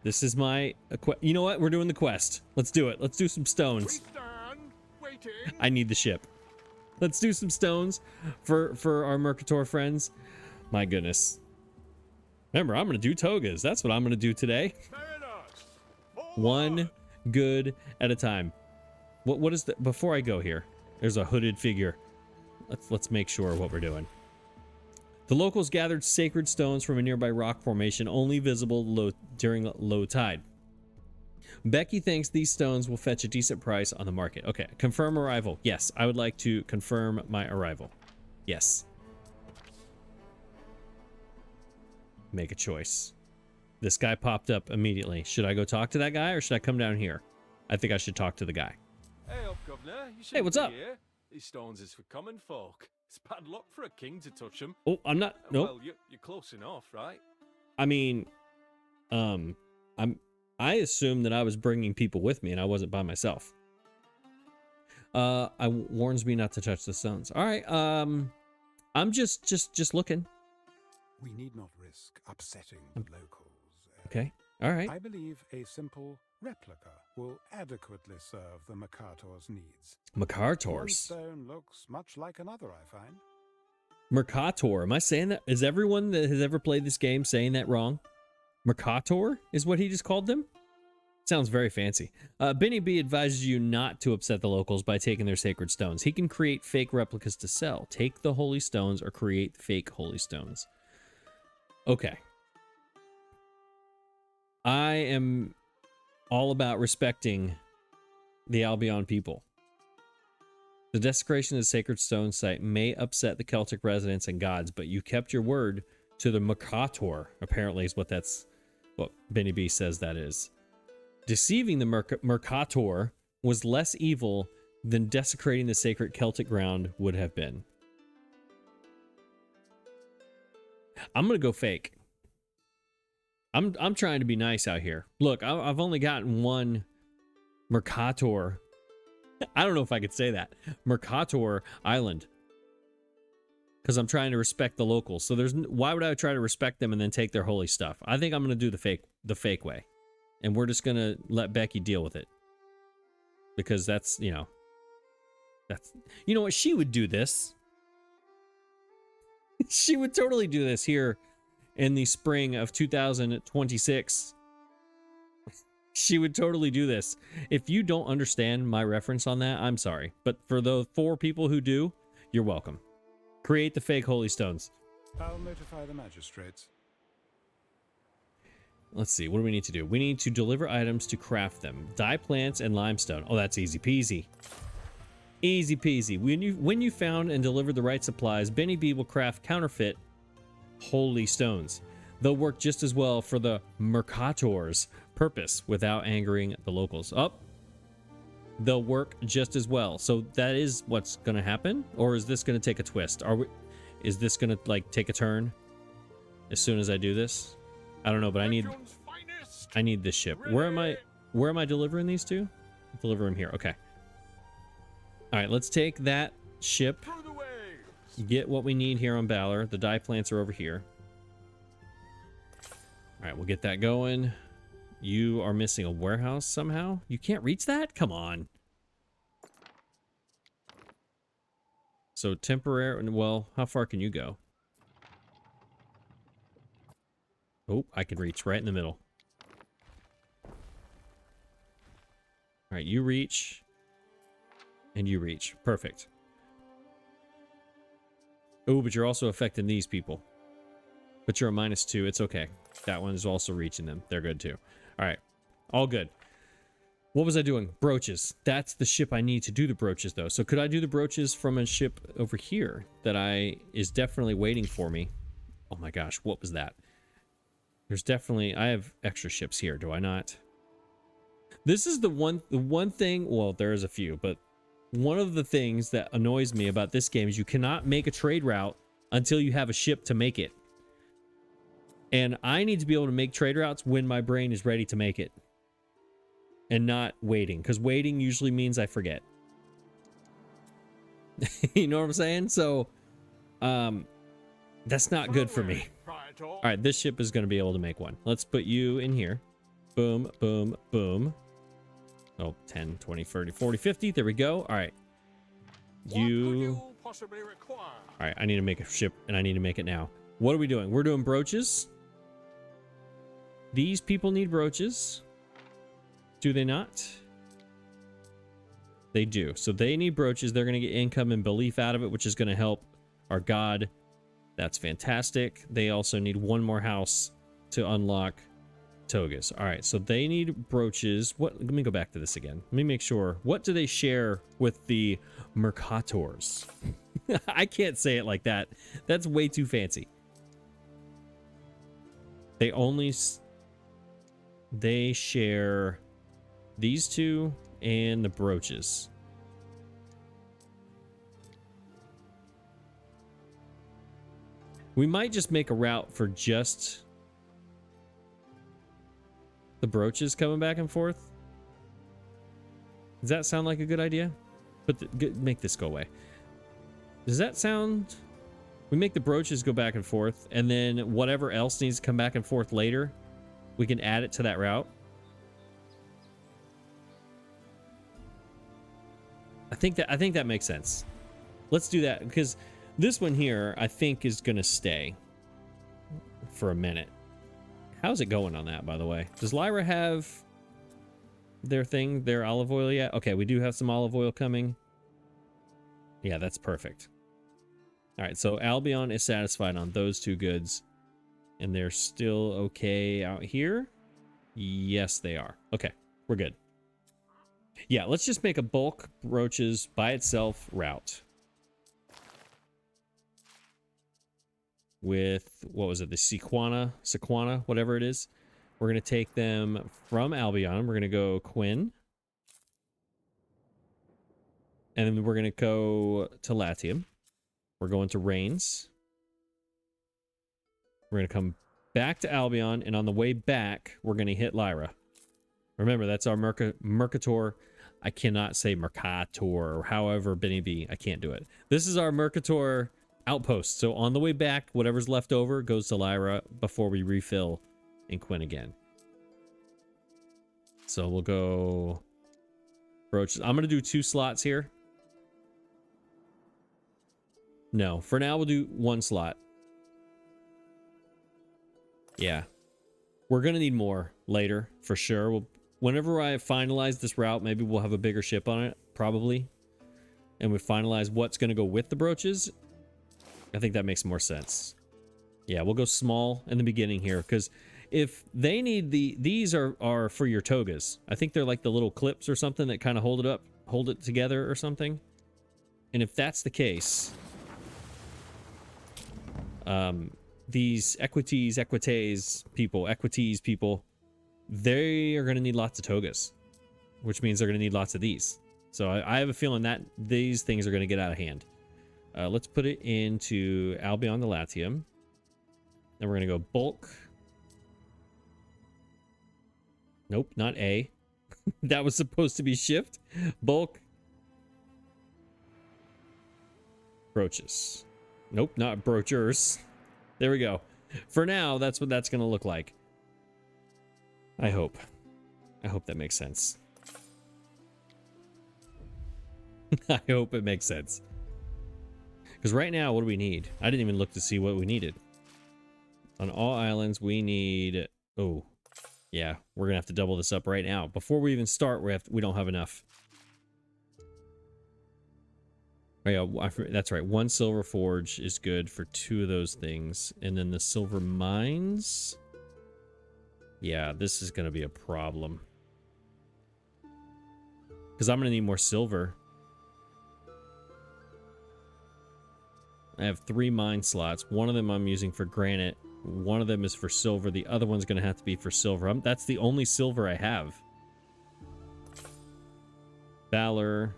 This is my... You know what? We're doing the quest. Let's do it. Let's do some stones. We stand waiting. I need the ship. Let's do some stones for our Mercator friends. My goodness. Remember, I'm going to do togas. That's what I'm going to do today. One good at a time. What is the... Before I go here, there's a hooded figure. Let's make sure what we're doing. The locals gathered sacred stones from a nearby rock formation, only visible during low tide. Becky thinks these stones will fetch a decent price on the market. Okay, confirm arrival. Yes, I would like to confirm my arrival. Yes. make a choice. This guy popped up immediately. Should I go talk to that guy or should I come down here? I think I should talk to the guy. Hey up, governor. You Hey, what's shouldn't up? be here. These stones is for common folk. It's bad luck for a king to touch them. Oh, I'm not. Nope. Well, you're close enough, right? I mean, I assumed that I was bringing people with me and I wasn't by myself. I warns me not to touch the stones. All right. I'm just looking. We need not risk upsetting the locals. Okay. All right. I believe a simple replica will adequately serve the Mercator's needs. One Mercators. stone looks much like another, I find. Mercator. Am I saying that? Is everyone that has ever played this game saying that wrong? Mercator is what he just called them? Sounds very fancy. Benny B advises you not to upset the locals by taking their sacred stones. He can create fake replicas to sell. Take the holy stones or create fake holy stones. Okay. I am all about respecting the Albion people. The desecration of the sacred stone site may upset the Celtic residents and gods, but you kept your word to the Mercator, apparently is what Benny B says that is. Deceiving the Mercator was less evil than desecrating the sacred Celtic ground would have been. I'm going to go fake. I'm trying to be nice out here. Look, I've only gotten one Mercator. I don't know if I could say that. Mercator Island. Because I'm trying to respect the locals. So why would I try to respect them and then take their holy stuff? I think I'm going to do the fake way. And we're just going to let Becky deal with it. Because that's what, she would do this. She would totally do this here in the spring of 2026. She would totally do this. If you don't understand my reference on that, I'm sorry. But for the 4 people who do, you're welcome. Create the fake holy stones. I'll notify the magistrates. Let's see. What do we need to do? We need to deliver items to craft them. Dye plants and limestone. Oh, that's easy peasy. Easy peasy. When you found and delivered the right supplies, Benny B will craft counterfeit holy stones. They'll work just as well for the Mercator's purpose without angering the locals. They'll work just as well. So that is what's going to happen? Or is this going to take a twist? Is this going to take a turn as soon as I do this? I don't know, but I need this ship. Where am I delivering these to? Deliver them here. Okay. All right, let's take that ship. Get what we need here on Balor. The dye plants are over here. All right, we'll get that going. You are missing a warehouse somehow? You can't reach that? Come on. So temporary, well, how far can you go? Oh, I can reach right in the middle. All right, you reach. And you reach. Perfect. Oh, but you're also affecting these people. But you're a -2. It's okay. That one is also reaching them. They're good too. All right. All good. What was I doing? Brooches. That's the ship I need to do the brooches, though. So could I do the brooches from a ship over here that is definitely waiting for me? Oh my gosh. What was that? There's definitely... I have extra ships here. Do I not? This is the one thing... Well, there is a few, but... One of the things that annoys me about this game is you cannot make a trade route until you have a ship to make it. And I need to be able to make trade routes when my brain is ready to make it. And not waiting, because waiting usually means I forget. You know what I'm saying? So, that's not good for me. All right, this ship is going to be able to make one. Let's put you in here. Boom, boom, boom. Oh, 10, 20, 30, 40, 50. There we go. All right. You possibly require? All right, I need to make a ship, and I need to make it now. What are we doing? We're doing brooches. These people need brooches. Do they not? They do. So they need brooches. They're going to get income and belief out of it, which is going to help our god. That's fantastic. They also need one more house to unlock togas. All right, so they need brooches. Let me go back to this again. Let me make sure. What do they share with the Mercators? I can't say it like that. That's way too fancy. They only they share these two and the brooches. We might just make a route for just the brooches coming back and forth. Does that sound like a good idea? Make this go away. Does that sound... We make the brooches go back and forth, and then whatever else needs to come back and forth later, we can add it to that route. I think that makes sense. Let's do that, because this one here, I think, is going to stay for a minute. How's it going on that, by the way? Does Lyra have their olive oil yet? Okay, we do have some olive oil coming. Yeah, that's perfect. All right, so Albion is satisfied on those two goods. And they're still okay out here? Yes, they are. Okay, we're good. Yeah, let's just make a bulk brooches by itself route. With, what was it, the Sequana, whatever it is. We're going to take them from Albion. We're going to go Quinn. And then we're going to go to Latium. We're going to Rains. We're going to come back to Albion, and on the way back, we're going to hit Lyra. Remember, that's our Mercator. I cannot say Mercator, or however Benny B. I can't do it. This is our Mercator outpost. So on the way back, whatever's left over goes to Lyra before we refill in Quinn again. So we'll go brooches. I'm going to do 2 slots here. No, for now we'll do 1 slot. Yeah. We're going to need more later, for sure. Whenever I finalize this route, maybe we'll have a bigger ship on it, probably. And we finalize what's going to go with the brooches. I think that makes more sense. Yeah, we'll go small in the beginning here, because if they need these are for your togas. I think they're like the little clips or something that kind of hold it together or something. And if that's the case, these equities people, they are going to need lots of togas, which means they're going to need lots of these. So I have a feeling that these things are going to get out of hand. Let's put it into Albion the Latium. Then we're going to go bulk. Nope, not A. That was supposed to be shift. Bulk. Brooches. Nope, not brochures. There we go. For now, that's what that's going to look like. I hope. I hope that makes sense. I hope it makes sense. Because right now, what do we need? I didn't even look to see what we needed. On all islands, we need... Oh, yeah. We're going to have to double this up right now. Before we even start, we don't have enough. Oh, yeah, that's right. 1 silver forge is good for 2 of those things. And then the silver mines... Yeah, this is going to be a problem. Because I'm going to need more silver. I have 3 mine slots. One of them I'm using for granite. One of them is for silver. The other one's going to have to be for silver. That's the only silver I have. Valor.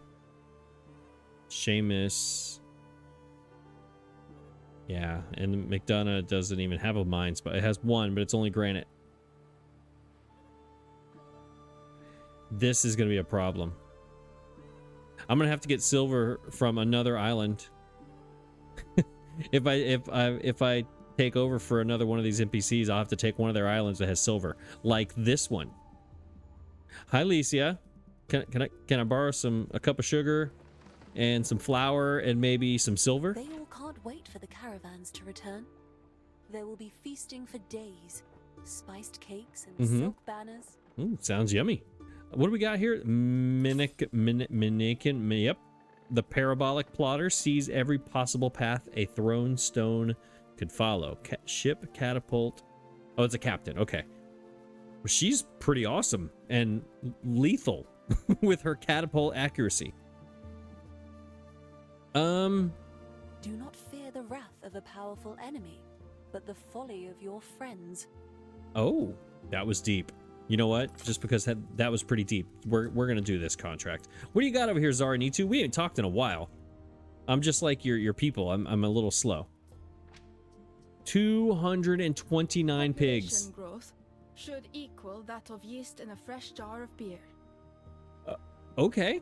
Seamus. Yeah, and McDonough doesn't even have a mines, but it has 1, but it's only granite. This is going to be a problem. I'm going to have to get silver from another island. If I take over for another one of these NPCs, I'll have to take one of their islands that has silver, like this one. Hi, Licia. Can I borrow a cup of sugar and some flour and maybe some silver? They all can't wait for the caravans to return. There will be feasting for days, spiced cakes and silk banners. Sounds yummy. What do we got here? Yep. The parabolic plotter sees every possible path a thrown stone could follow. Ship catapult. Oh, it's a captain. Okay. Well, she's pretty awesome and lethal with her catapult accuracy. Do not fear the wrath of a powerful enemy, but the folly of your friends. Oh, that was deep. You know what? Just because that was pretty deep. We're gonna do this contract. What do you got over here, Zaranitu? We ain't talked in a while. I'm just like your people. I'm a little slow. 229 pigs. Population growth should equal that of yeast in a fresh jar of beer. Okay.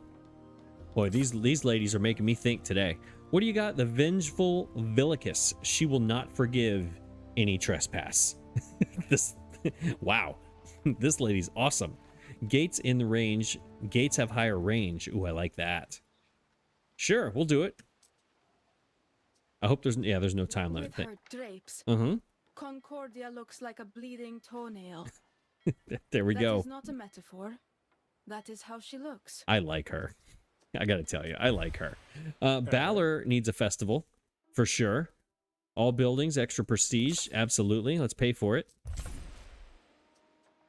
Boy, these ladies are making me think today. What do you got? The vengeful Villicus. She will not forgive any trespass. This, wow. This lady's awesome. Gates in the range. Gates have higher range. Ooh, I like that. Sure, we'll do it. I hope there's no time limit. With her drapes, Concordia looks like a bleeding toenail. There we go. That is not a metaphor. That is how she looks. I like her. I gotta tell you, I like her. Balor needs a festival, for sure. All buildings, extra prestige, absolutely. Let's pay for it.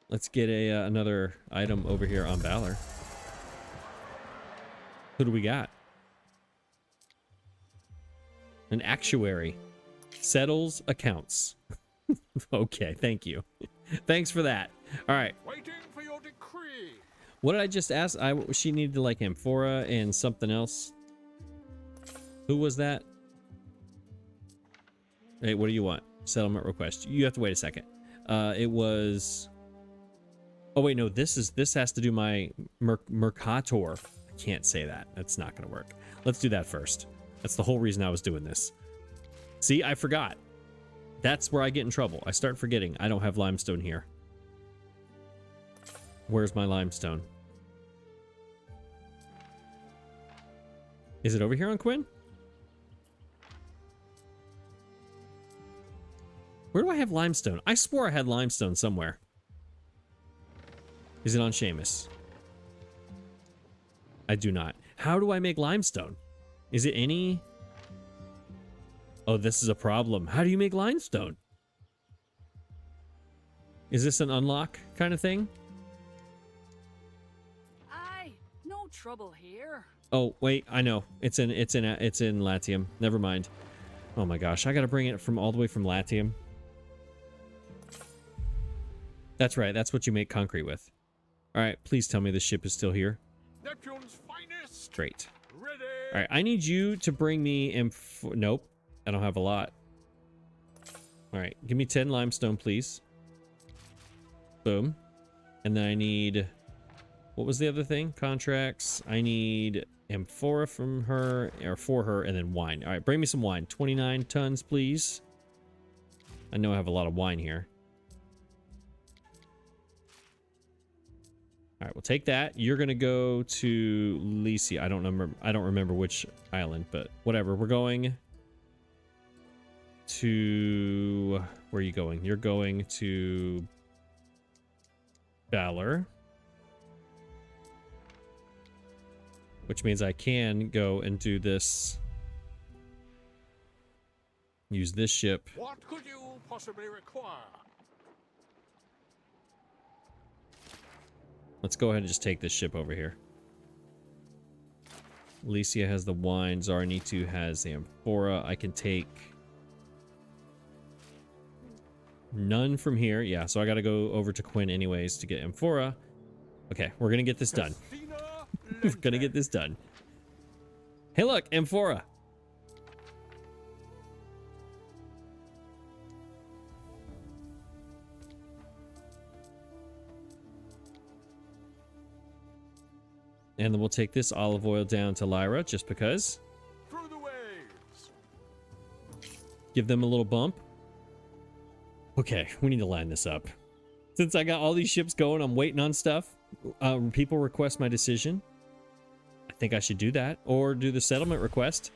Let's get another item over here on Balor. Who do we got? An actuary. Settles accounts. Okay, thank you. Thanks for that. All right. Waiting for your decree. What did I just ask? She needed like amphora and something else. Who was that? Hey, what do you want? Settlement request. You have to wait a second. It was. Oh wait, no. This has to do my Mercator. I can't say that. That's not going to work. Let's do that first. That's the whole reason I was doing this. See, I forgot. That's where I get in trouble. I start forgetting. I don't have limestone here. Where's my limestone? Is it over here on Quinn? Where do I have limestone? I swore I had limestone somewhere. Is it on Seamus? I do not. How do I make limestone? Is it any? Oh, this is a problem. How do you make limestone? Is this an unlock kind of thing? Aye, no trouble here. Oh, wait, I know. It's in Latium. Never mind. Oh my gosh, I gotta bring it from all the way from Latium. That's right, that's what you make concrete with. Alright, please tell me the ship is still here. Neptune's finest. Great. Ready. Alright, I need you to bring me nope, I don't have a lot. Alright, give me 10 limestone, please. Boom. And then I need... What was the other thing? Contracts. I need amphora from her, or for her, and then wine. Alright, bring me some wine. 29 tons, please. I know I have a lot of wine here. Alright, we'll take that. You're gonna go to Lycia. I don't remember which island, but whatever. We're going to... Where are you going? You're going to Balor. Which means I can go and do this. Use this ship. What could you possibly require? Let's go ahead and just take this ship over here. Lycia has the wine. Zaranitu has the amphora. I can take none from here. Yeah, so I got to go over to Quinn anyways to get amphora. Okay, we're going to get this done. We're going to get this done. Hey, look, amphora. And then we'll take this olive oil down to Lyra, just because. Through the waves. Give them a little bump. Okay, we need to line this up. Since I got all these ships going, I'm waiting on stuff. People request my decision. I think I should do that. Or do the settlement request.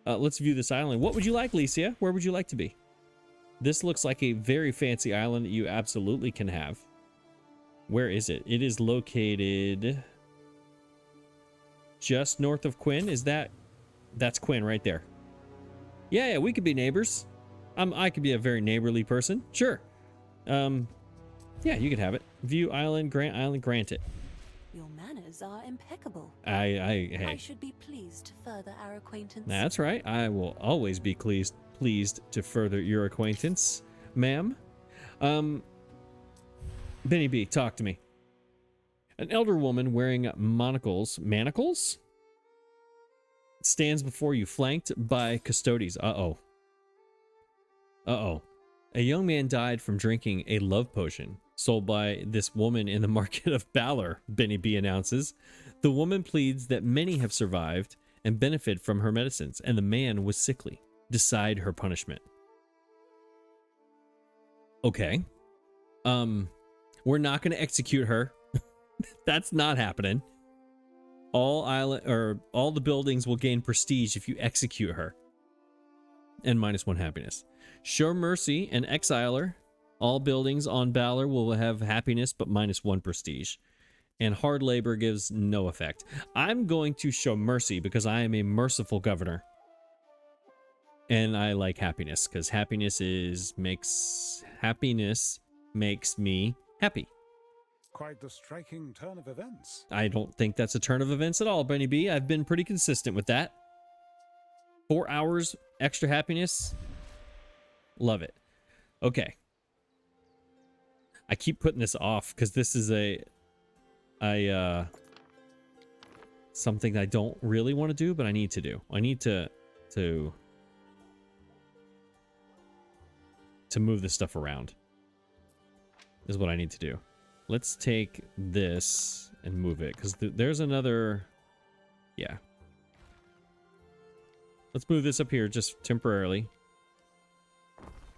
Let's view this island. What would you like, Lycia? Where would you like to be? This looks like a very fancy island that you absolutely can have. Where is it? It is located... just north of Quinn. Is that... That's Quinn right there. Yeah, we could be neighbors. I could be a very neighborly person. Sure. Yeah, you could have it. View island, grant it. Your manners are impeccable. Hey. I should be pleased to further our acquaintance. That's right. I will always be pleased to further your acquaintance, ma'am. Benny B, talk to me. An elder woman wearing manacles, stands before you, flanked by custodies. Uh-oh. Uh-oh. A young man died from drinking a love potion sold by this woman in the market of Balor, Benny B announces. The woman pleads that many have survived and benefit from her medicines, and the man was sickly. Decide her punishment. Okay. We're not going to execute her. That's not happening. All the buildings will gain prestige if you execute her. And -1 happiness. Show mercy and exile her. All buildings on Balor will have happiness but -1 prestige. And hard labor gives no effect. I'm going to show mercy because I am a merciful governor. And I like happiness because happiness makes me happy. Quite the striking turn of events. I don't think that's a turn of events at all, Benny B. I've been pretty consistent with that. 4 hours extra happiness. Love it. Okay. I keep putting this off because this is something I don't really want to do, but I need to do. I need to move this stuff around. Is what I need to do. Let's take this and move it because there's another. Yeah. Let's move this up here just temporarily.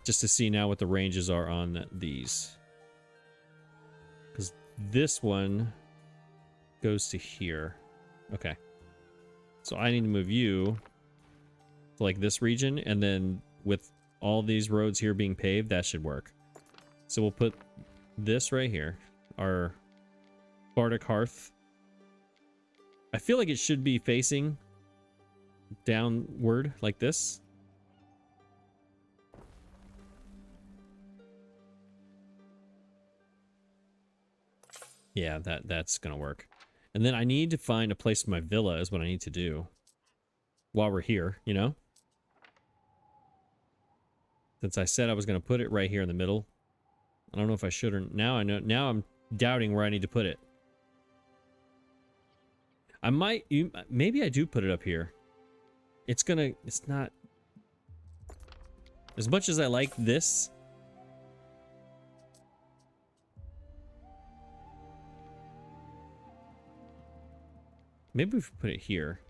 Just to see now what the ranges are on these. Because this one goes to here. Okay. So I need to move you to like this region, and then with all these roads here being paved, that should work. So we'll put this right here. Our Bardic Hearth. I feel like it should be facing downward like this. Yeah, that's gonna work. And then I need to find a place for my villa is what I need to do while we're here, you know? Since I said I was gonna put it right here in the middle. I don't know if I should or now I know. Now I'm doubting where I need to put it. I might, maybe I do put it up here. It's not, as much as I like this. Maybe we should put it here.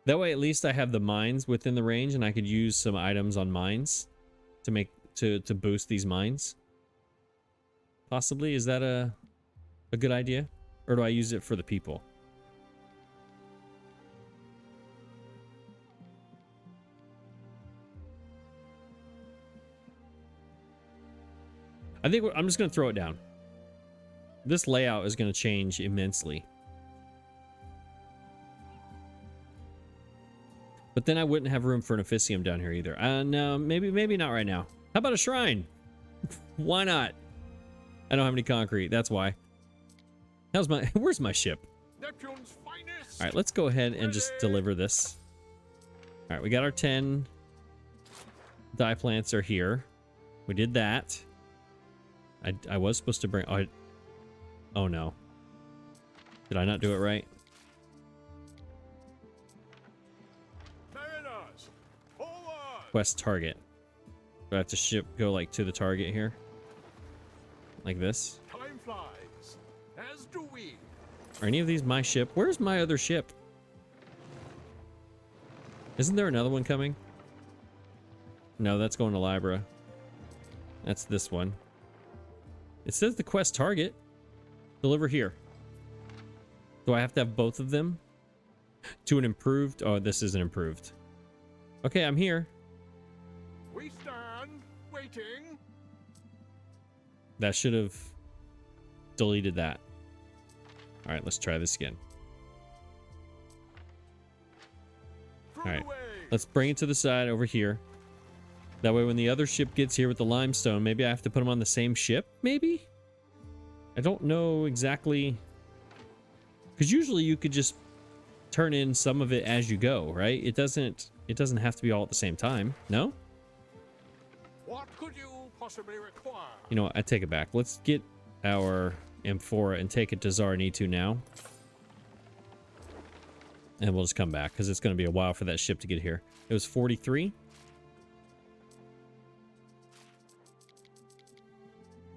That way at least I have the mines within the range and I could use some items on mines to make to boost these mines. Possibly. Is that a good idea? Or do I use it for the people? I think I'm just going to throw it down. This layout is going to change immensely. But then I wouldn't have room for an officium down here either. No, maybe not right now. How about a shrine? Why not? I don't have any concrete. That's why. Where's my ship? Neptune's finest. All right, let's go ahead and just deliver this. All right, we got our 10 dye plants are here. We did that. I was supposed to bring. Oh no. Did I not do it right? Mariners, forward. Quest target. Do I have to go like to the target here? Like this? Time flies, as do we. Are any of these my ship? Where's my other ship? Isn't there another one coming? No, that's going to Libra. That's this one. It says the quest target. Deliver here. Do I have to have both of them? To an improved... Oh, this isn't improved. Okay, I'm here. We stand waiting. That should have deleted that. All right, let's try this again. All right, let's bring it to the side over here. That way when the other ship gets here with the limestone, maybe I have to put them on the same ship, maybe? I don't know exactly. Because usually you could just turn in some of it as you go, right? It doesn't have to be all at the same time, no? What could you possibly require? You know what? I take it back. Let's get our amphora and take it to Zarnitu now. And we'll just come back because it's going to be a while for that ship to get here. It was 43.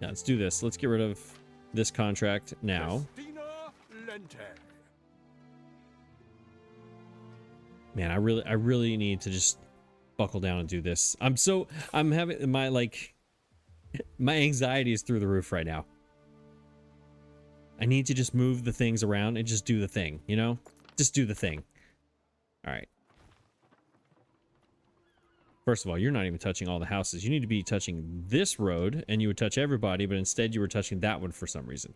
Yeah, let's do this. Let's get rid of this contract now. Man, I really need to just buckle down and do this. I'm having my anxiety is through the roof right now. I need to just move the things around and just do the thing, you know? Just do the thing. All right. First of all, you're not even touching all the houses. You need to be touching this road, and you would touch everybody, but instead you were touching that one for some reason.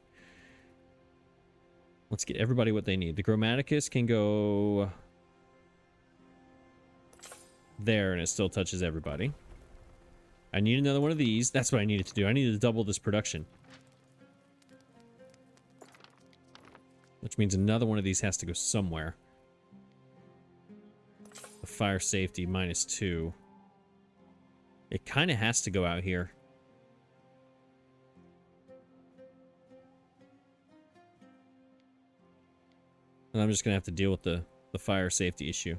Let's get everybody what they need. The Grammaticus can go there, and it still touches everybody. I need another one of these. That's what I needed to do. I needed to double this production. Which means another one of these has to go somewhere. The fire safety -2. It kind of has to go out here. And I'm just going to have to deal with the fire safety issue.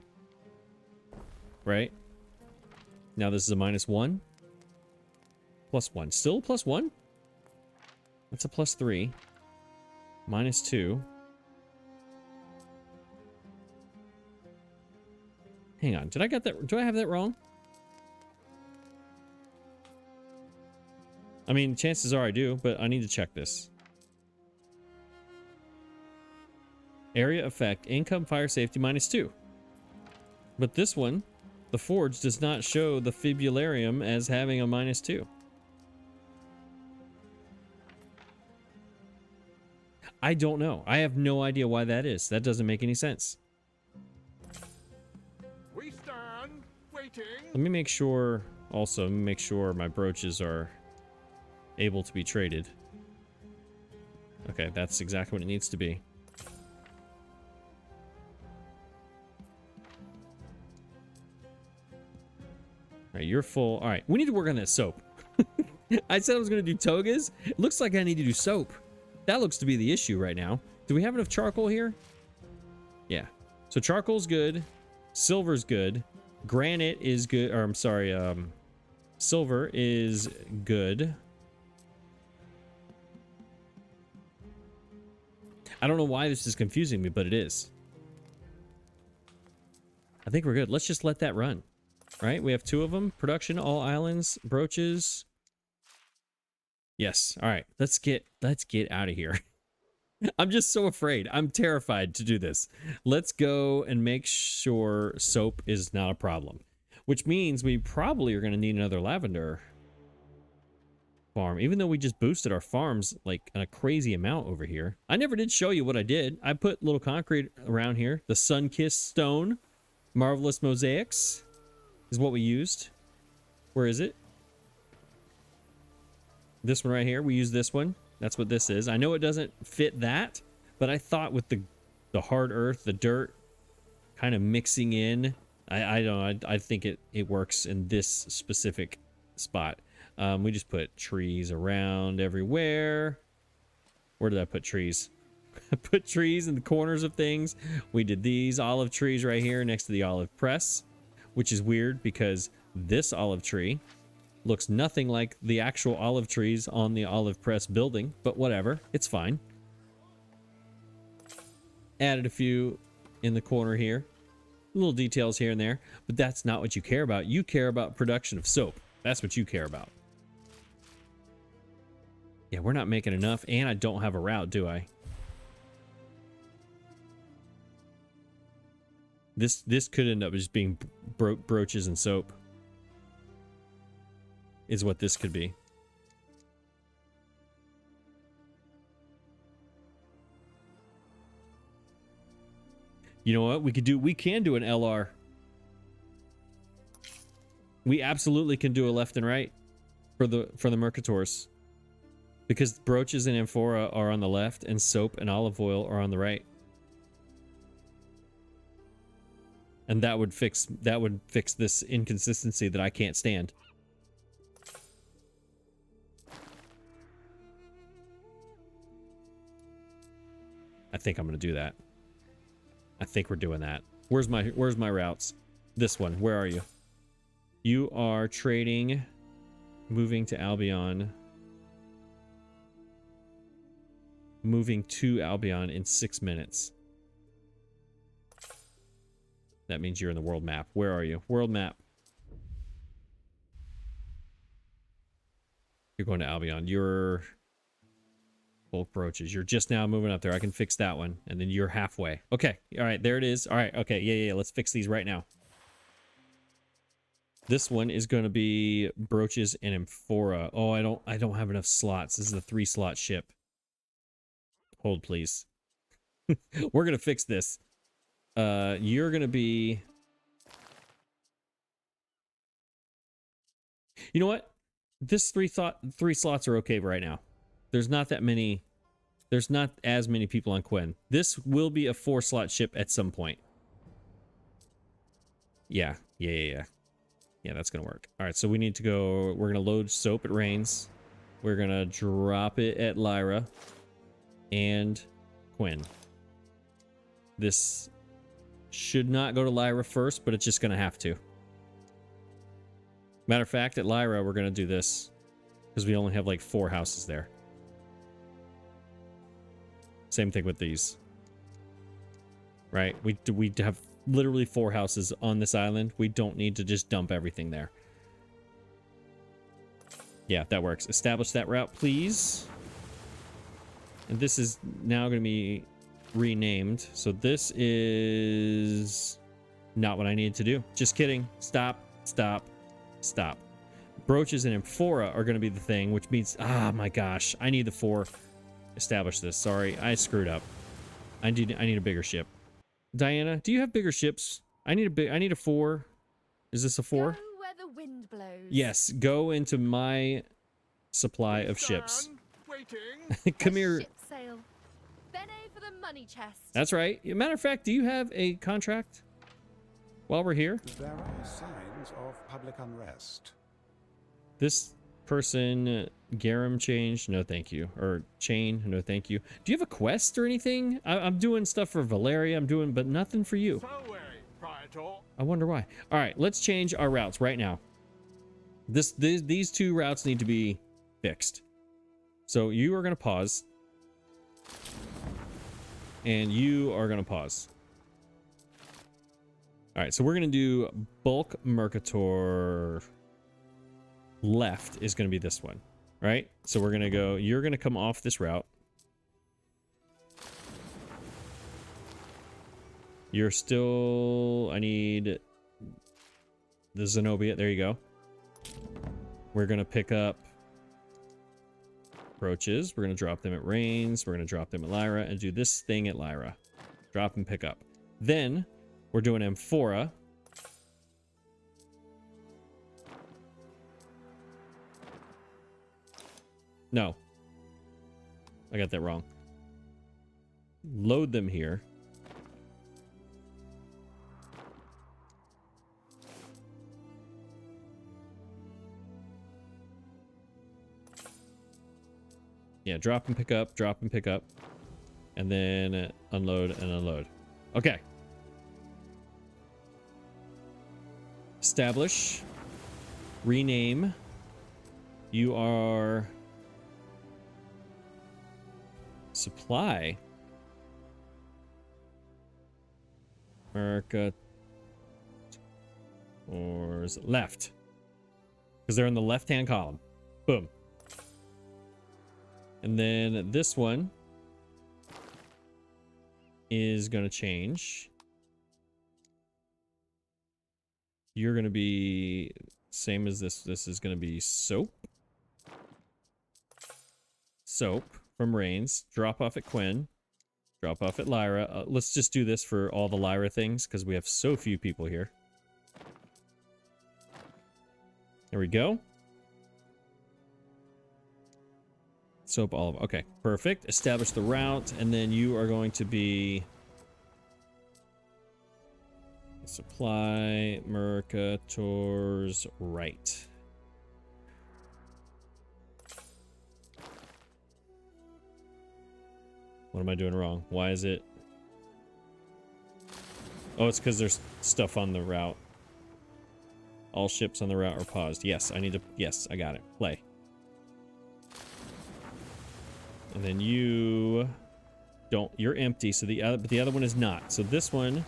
Right? Now this is a -1. +1. Still a +1? That's a +3. -2. Hang on. Did I get that? Do I have that wrong? I mean, chances are I do, but I need to check this. Area effect, income, fire safety -2. But this one, the forge, does not show the fibularium as having a -2. I don't know. I have no idea why that is. That doesn't make any sense. We stand waiting. Let me make sure, also, make sure my brooches are able to be traded. Okay, that's exactly what it needs to be. All right, you're full. All right, we need to work on that soap. I said I was going to do togas. It looks like I need to do soap. That looks to be the issue right now. Do we have enough charcoal here? Yeah. So charcoal's good. Silver's good. Granite is good. Or I'm sorry, silver is good. I don't know why this is confusing me, but it is. I think we're good. Let's just let that run. Right? We have 2 of them. Production, all islands, brooches. Yes. All right. Let's get out of here. I'm just so afraid. I'm terrified to do this. Let's go and make sure soap is not a problem. Which means we probably are going to need another lavender farm. Even though we just boosted our farms like a crazy amount over here. I never did show you what I did. I put little concrete around here. The sun-kissed stone. Marvelous mosaics is what we used. Where is it? This one right here. We use this one. That's what this is. I know it doesn't fit that, but I thought with the hard earth, the dirt kind of mixing in, I don't know, I think it works in this specific spot. We just put trees around everywhere. Where did I put trees? I put trees in the corners of things. We did these olive trees right here next to the olive press, which is weird because this olive tree looks nothing like the actual olive trees on the olive press building, but whatever, it's fine. Added a few in the corner here. Little details here and there, but that's not what you care about. You care about production of soap. That's what you care about. Yeah, we're not making enough, and I don't have a route, do I? This could end up just being brooches and soap. Is what this could be. You know what? We can do an LR. We absolutely can do a left and right for the Mercators. Because brooches and amphora are on the left and soap and olive oil are on the right. And that would fix this inconsistency that I can't stand. I think I'm gonna do that. I think we're doing that. Where's my routes? This one. Where are you? You are trading, moving to Albion. Moving to Albion in 6 minutes. That means you're in the world map. Where are you? World map. You're going to Albion. You're bulk brooches. You're just now moving up there. I can fix that one. And then you're halfway. Okay. All right. There it is. All right. Okay. Yeah. Let's fix these right now. This one is going to be brooches and amphora. Oh, I don't have enough slots. This is a 3-slot ship. Hold, please. We're going to fix this. You're going to be... You know what? This three slots are okay right now. There's not that many... There's not as many people on Quinn. This will be a 4-slot ship at some point. Yeah, that's going to work. All right, so we need to go... We're going to load soap at Rains. We're going to drop it at Lyra. And Quinn. This should not go to Lyra first, but it's just going to have to. Matter of fact, at Lyra, we're going to do this because we only have like 4 houses there. Same thing with these. Right? We have literally 4 houses on this island. We don't need to just dump everything there. Yeah, that works. Establish that route, please. And this is now going to be renamed. So this is not what I needed to do. Just kidding. Stop. Brooches and amphora are going to be the thing, which means, ah, my gosh, I need the 4. Establish this. Sorry, I screwed up. I need a bigger ship. Diana, do you have bigger ships? I need a 4. Is this a 4? Go where the wind blows. Yes, go into my supply of ships. Waiting. Come here. Ship sail. Bene for the money chest. That's right. Matter of fact, do you have a contract while we're here? There are signs of public unrest. This person, Garum changed. No, thank you. Or Chain. No, thank you. Do you have a quest or anything? I'm doing stuff for Valeria. I'm doing, but nothing for you. I wonder why. All right, let's change our routes right now. These 2 routes need to be fixed. So you are going to pause. And you are going to pause. All right, so we're going to do bulk Mercator. Left is going to be this one, right? So we're going to go, you're going to come off this route. You're still, I need the Zenobia. There you go. We're going to pick up brooches. We're going to drop them at Rains. We're going to drop them at Lyra and do this thing at Lyra. Drop and pick up. Then we're doing amphora. No. I got that wrong. Load them here. Yeah, drop and pick up, drop and pick up. And then unload and unload. Okay. Establish. Rename. You are... Supply. America. Or is it left? Because they're in the left-hand column. Boom. And then this one is going to change. You're going to be same as this. This is going to be soap. Soap from Rains. Drop off at Quinn. Drop off at Lyra. Let's just do this for all the Lyra things because we have so few people here. There we go. Soap olive. Okay, perfect. Establish the route, and then you are going to be supply Mercator's right. What am I doing wrong? Why is it? Oh, it's because there's stuff on the route. All ships on the route are paused. Yes, I need to... Yes, I got it. Play. And then you... don't... You're empty, so the other one is not. So this one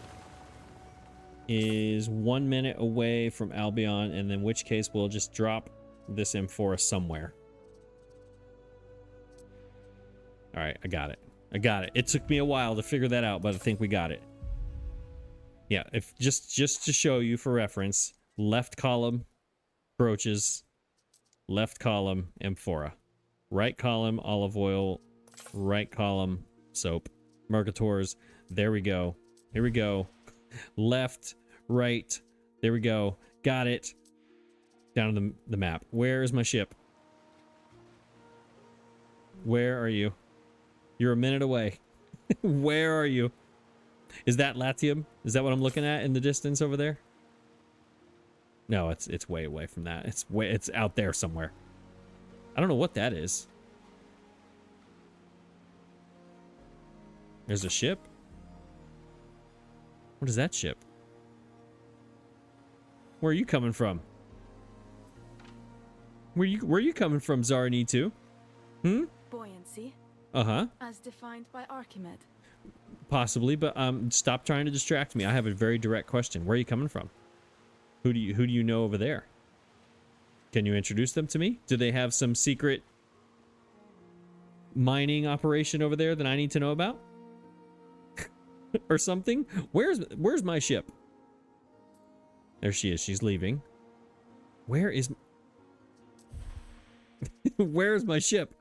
is 1 minute away from Albion, and in which case we'll just drop this Amphora somewhere. All right, I got it. I got it. It took me a while to figure that out, but I think we got it. Yeah, if just to show you for reference, left column brooches, left column Amphora, right column olive oil, right column soap, Mercators. There we go. Here we go. Left, right. There we go. Got it. Down to the map. Where is my ship? Where are you? You're a minute away. Where are you? Is that Latium? Is that what I'm looking at in the distance over there? No, it's way away from that. It's out there somewhere. I don't know what that is. There's a ship. What is that ship? Where are you coming from? Where are you coming from, Zaranee? Hmm? Buoyancy, Uh-huh. as defined by Archimed. Possibly, but stop trying to distract me. I have a very direct question. Where are you coming from? Who do you know over there? Can you introduce them to me? Do they have some secret mining operation over there that I need to know about? Or something? Where's my ship? There she is. She's leaving. Where is Where's my ship?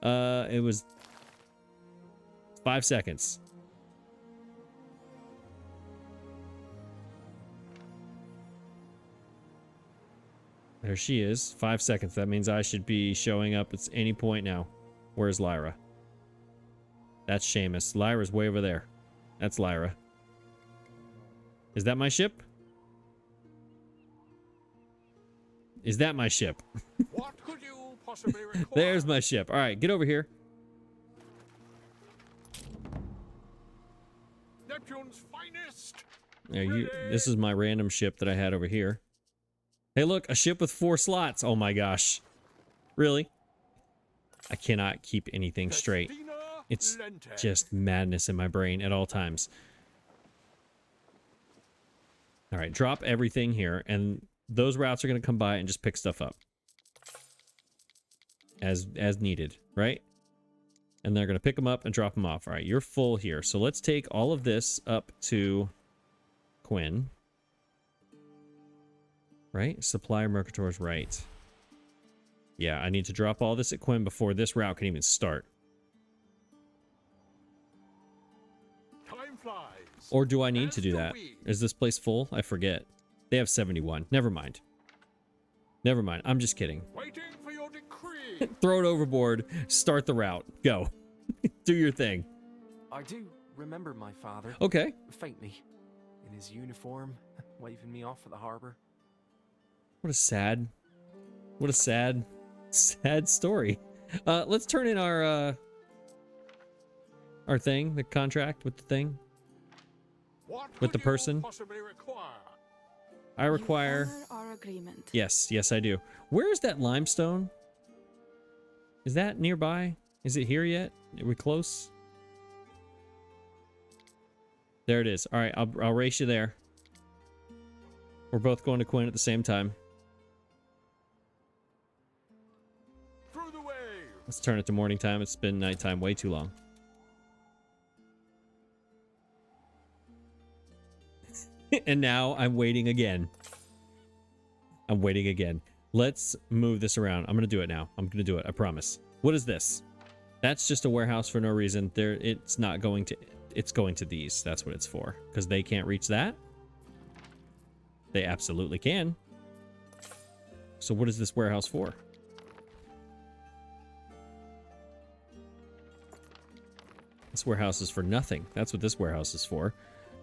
It was 5 seconds. There she is. 5 seconds. That means I should be showing up at any point now. Where's Lyra? That's Seamus. Lyra's way over there. That's Lyra. Is that my ship? Is that my ship? What could you possibly require? There's my ship. All right, get over here. Neptune's finest. This is my random ship that I had over here. Hey, look, a ship with 4 slots. Oh my gosh. Really? I cannot keep anything straight. It's just madness in my brain at all times. All right, drop everything here, and those routes are going to come by and just pick stuff up as needed, right? And they're going to pick them up and drop them off. All right, you're full here. So let's take all of this up to Quinn. Right? Supplier Mercator's right. Yeah, I need to drop all this at Quinn before this route can even start. Time flies. Or do I need to do that? Is this place full? I forget. They have 71. Never mind. Never mind. I'm just kidding. Waiting for your decree. Throw it overboard. Start the route. Go. Do your thing. I do remember my father. Okay. Faintly. In his uniform, waving me off at the harbor. What a sad story. Let's turn in our thing, the contract with the thing. With the person. Possibly require? I require... You honor our agreement. Yes, I do. Where is that limestone? Is that nearby? Is it here yet? Are we close? There it is. All right, I'll race you there. We're both going to Quinn at the same time. Through the wave. Let's turn it to morning time. It's been nighttime way too long. And now I'm waiting again. I'm waiting again. Let's move this around. I'm going to do it now. I'm going to do it. I promise. What is this? That's just a warehouse for no reason. It's not going to... It's going to these. That's what it's for. Because they can't reach that. They absolutely can. So what is this warehouse for? This warehouse is for nothing. That's what this warehouse is for.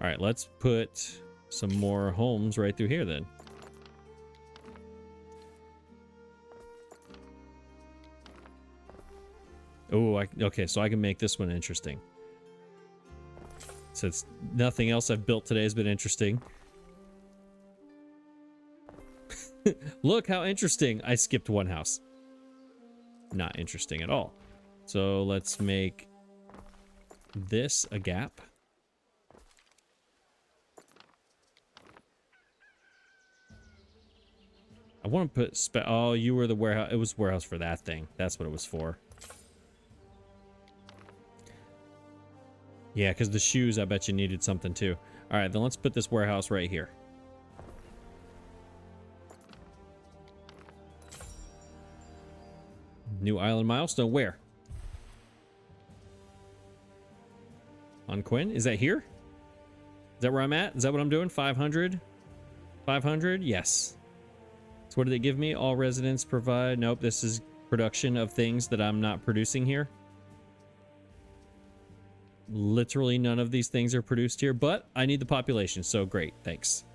All right, let's put some more homes right through here then. Oh, okay, so I can make this one interesting. since nothing else I've built today has been interesting. Look how interesting. I skipped one house. Not interesting at all. So let's make this a gap. I want to put oh, you were the warehouse. It was warehouse for that thing. That's what it was for. Yeah, because the shoes, I bet you needed something too. All right, then let's put this warehouse right here. New island milestone. Where? On Quinn? Is that here? Is that where I'm at? Is that what I'm doing? 500? 500? Yes. So what do they give me? All residents provide. Nope, this is production of things that I'm not producing here. Literally none of these things are produced here, but I need the population, so great. Thanks.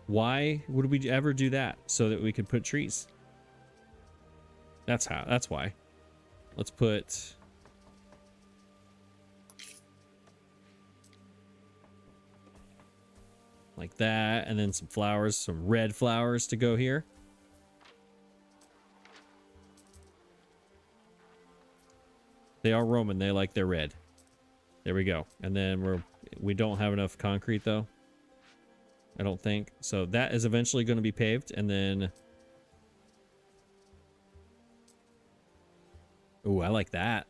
Why would we ever do that? So that we could put trees. That's how. That's why. Let's put... like that, and then some flowers, some red flowers to go here. They are Roman. They like their red. There we go. And then we don't have enough concrete though. I don't think. So that is eventually going to be paved, and then... ooh, I like that.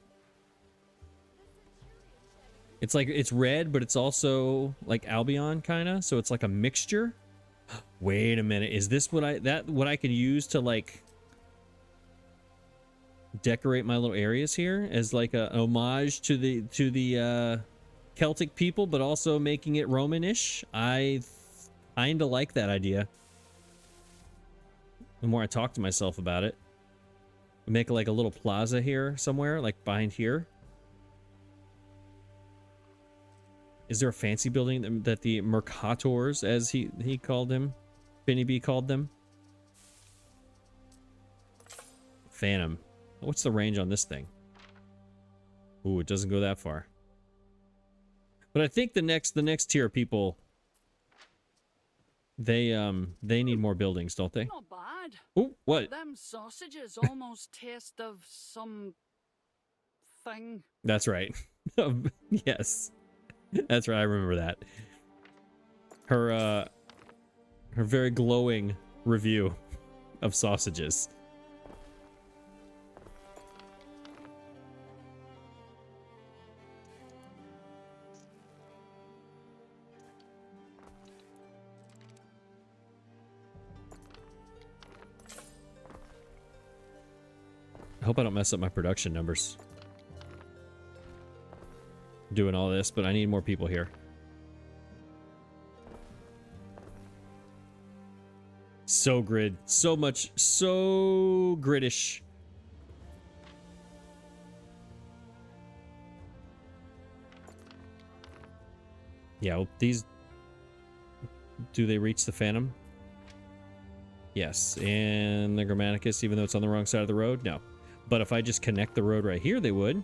It's like, it's red, but it's also like Albion kind of. So it's like a mixture. Wait a minute. Is this what I could use to like decorate my little areas here as like a homage to the Celtic people, but also making it Romanish? I kind of like that idea. The more I talk to myself about it. Make like a little plaza here somewhere, like behind here. Is there a fancy building that the Mercators, as he called him, Benny B called them? Phantom. What's the range on this thing? Ooh, it doesn't go that far. But I think the next tier of people, they need more buildings, don't they? Not bad. Ooh, what? Them sausages almost taste of some thing. That's right. Yes. That's right, I remember that. Her very glowing review of sausages. I hope I don't mess up my production numbers doing all this, but I need more people here. So grid, so much, so griddish. Yeah, well, these, do they reach the Phantom? Yes, and the Grammaticus, even though it's on the wrong side of the road? No. But if I just connect the road right here, they would.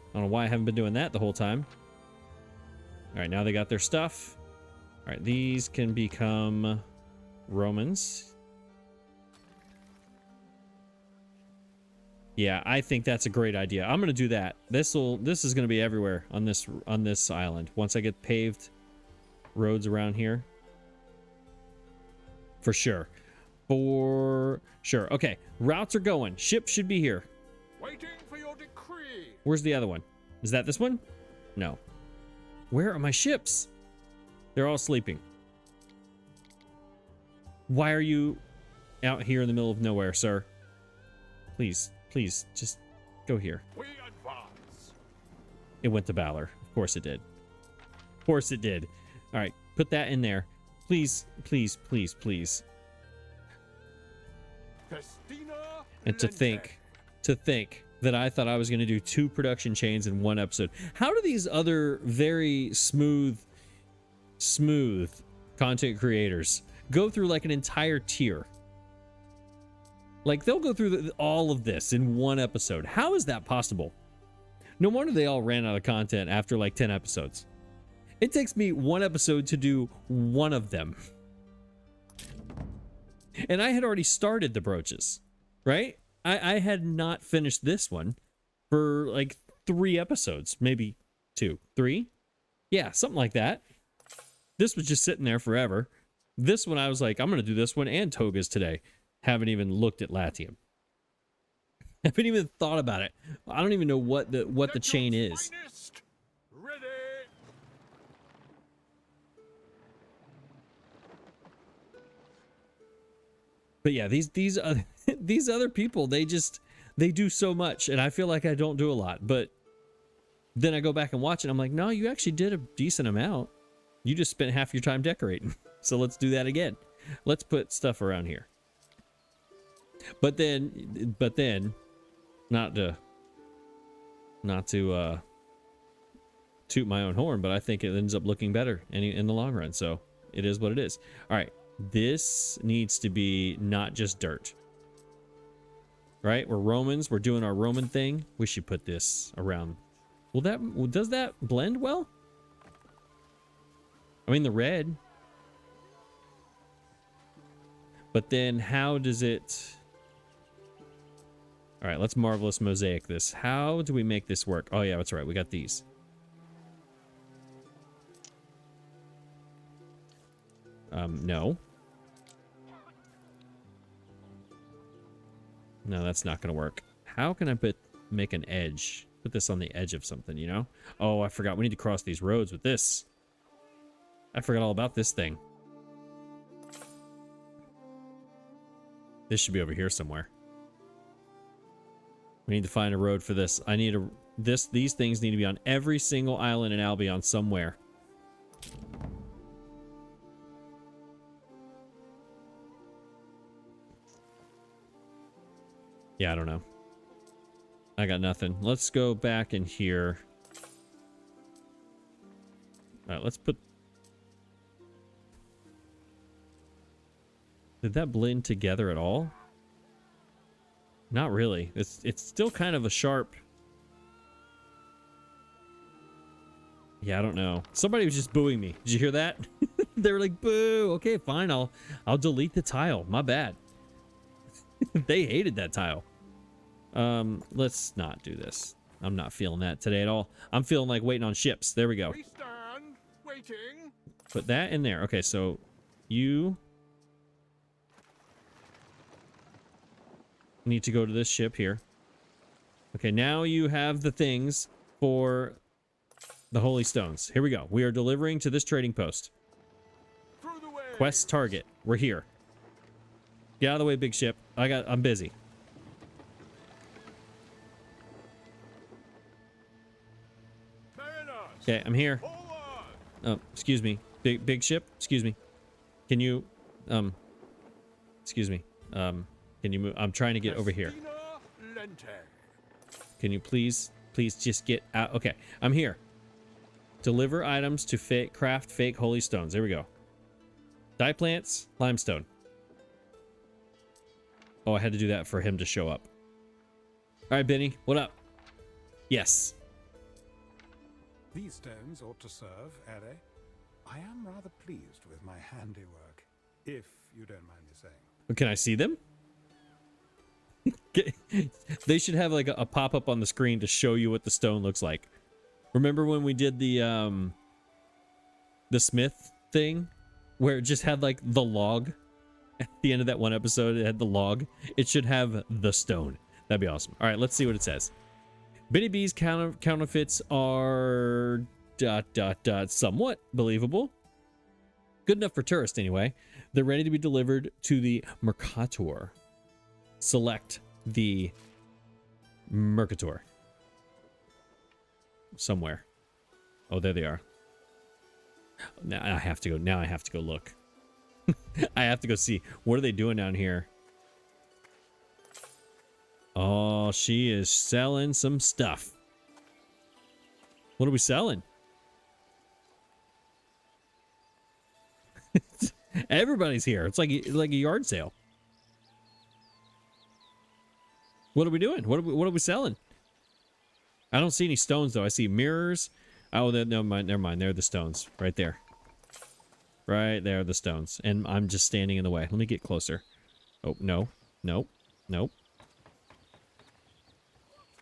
I don't know why I haven't been doing that the whole time. All right, now they got their stuff. All right, these can become Romans. Yeah, I think that's a great idea. I'm gonna do that. This is gonna be everywhere on this island. Once I get paved roads around here, for sure. For sure. Okay, routes are going. Ship should be here. Waiting for your decree. Where's the other one? Is that this one? No. Where are my ships? They're all sleeping. Why are you out here in the middle of nowhere, sir? Please, please, just go here. We advance. It went to Valor. Of course it did. Of course it did. All right, put that in there. Please, please, please, please. Festina And to think that I thought I was going to do 2 production chains in 1 episode. How do these other very smooth content creators go through like an entire tier? Like they'll go through all of this in 1 episode. How is that possible? No wonder they all ran out of content after like 10 episodes. It takes me 1 episode to do 1 of them. And I had already started the brooches, right? I had not finished this one for like 3 episodes, maybe 2, 3. Yeah, something like that. This was just sitting there forever. This one, I was like, I'm going to do this one and togas today. Haven't even looked at Latium. Haven't even thought about it. I don't even know what the chain is. Ready. But yeah, these other people, they do so much, and I feel like I don't do a lot. But then I go back and watch it, and I'm like, no, you actually did a decent amount. You just spent half your time decorating. So let's do that again. Let's put stuff around here. But then, not to toot my own horn, but I think it ends up looking better in the long run. So it is what it is. All right, this needs to be not just dirt. Right? We're Romans. We're doing our Roman thing. We should put this around. Does that blend well? I mean, the red. But then how does it... All right, let's marvelous mosaic this. How do we make this work? Oh yeah, that's right. We got these. No. No, that's not going to work. How can I make an edge? Put this on the edge of something, you know? Oh, I forgot. We need to cross these roads with this. I forgot all about this thing. This should be over here somewhere. We need to find a road for this. These things need to be on every single island in Albion somewhere. Yeah, I don't know. I got nothing. Let's go back in here. All right, let's put... Did that blend together at all? Not really. It's still kind of a sharp... Yeah, I don't know. Somebody was just booing me. Did you hear that? They were like, boo. Okay, fine. I'll delete the tile. My bad. They hated that tile. Let's not do this. I'm not feeling that today at all. I'm feeling like waiting on ships. There we go. We stand, waiting. Put that in there. Okay, so you need to go to this ship here. Okay, now you have the things for the holy stones. Here we go. We are delivering to this trading post. Through the way. Quest target. We're here. Get out of the way, big ship. I'm busy. Okay, I'm here. Oh, excuse me. Big ship. Excuse me. Can you excuse me. Can you move? I'm trying to get over here. Can you please just get out? Okay, I'm here. Deliver items to craft fake holy stones. There we go. Dye plants, limestone. Oh, I had to do that for him to show up. All right, Benny, what up? Yes. These stones ought to serve, Ere. I am rather pleased with my handiwork, if you don't mind me saying. Can I see them? They should have like a pop-up on the screen to show you what the stone looks like. Remember when we did the smith thing where it just had like the log at the end of that one episode? It had the log. It should have the stone. That'd be awesome. All right, let's see what it says. Benny B's counterfeits are ... somewhat believable. Good enough for tourists anyway. They're ready to be delivered to the Mercator. Select the Mercator. Somewhere. Oh, there they are. Now I have to go look. I have to go see. What are they doing down here? Oh, she is selling some stuff. What are we selling? Everybody's here. It's like a yard sale. What are we doing? What are we selling? I don't see any stones though. I see mirrors. Oh, never mind. Never mind. They're the stones right there. Right there are the stones, and I'm just standing in the way. Let me get closer. Oh no, no, nope.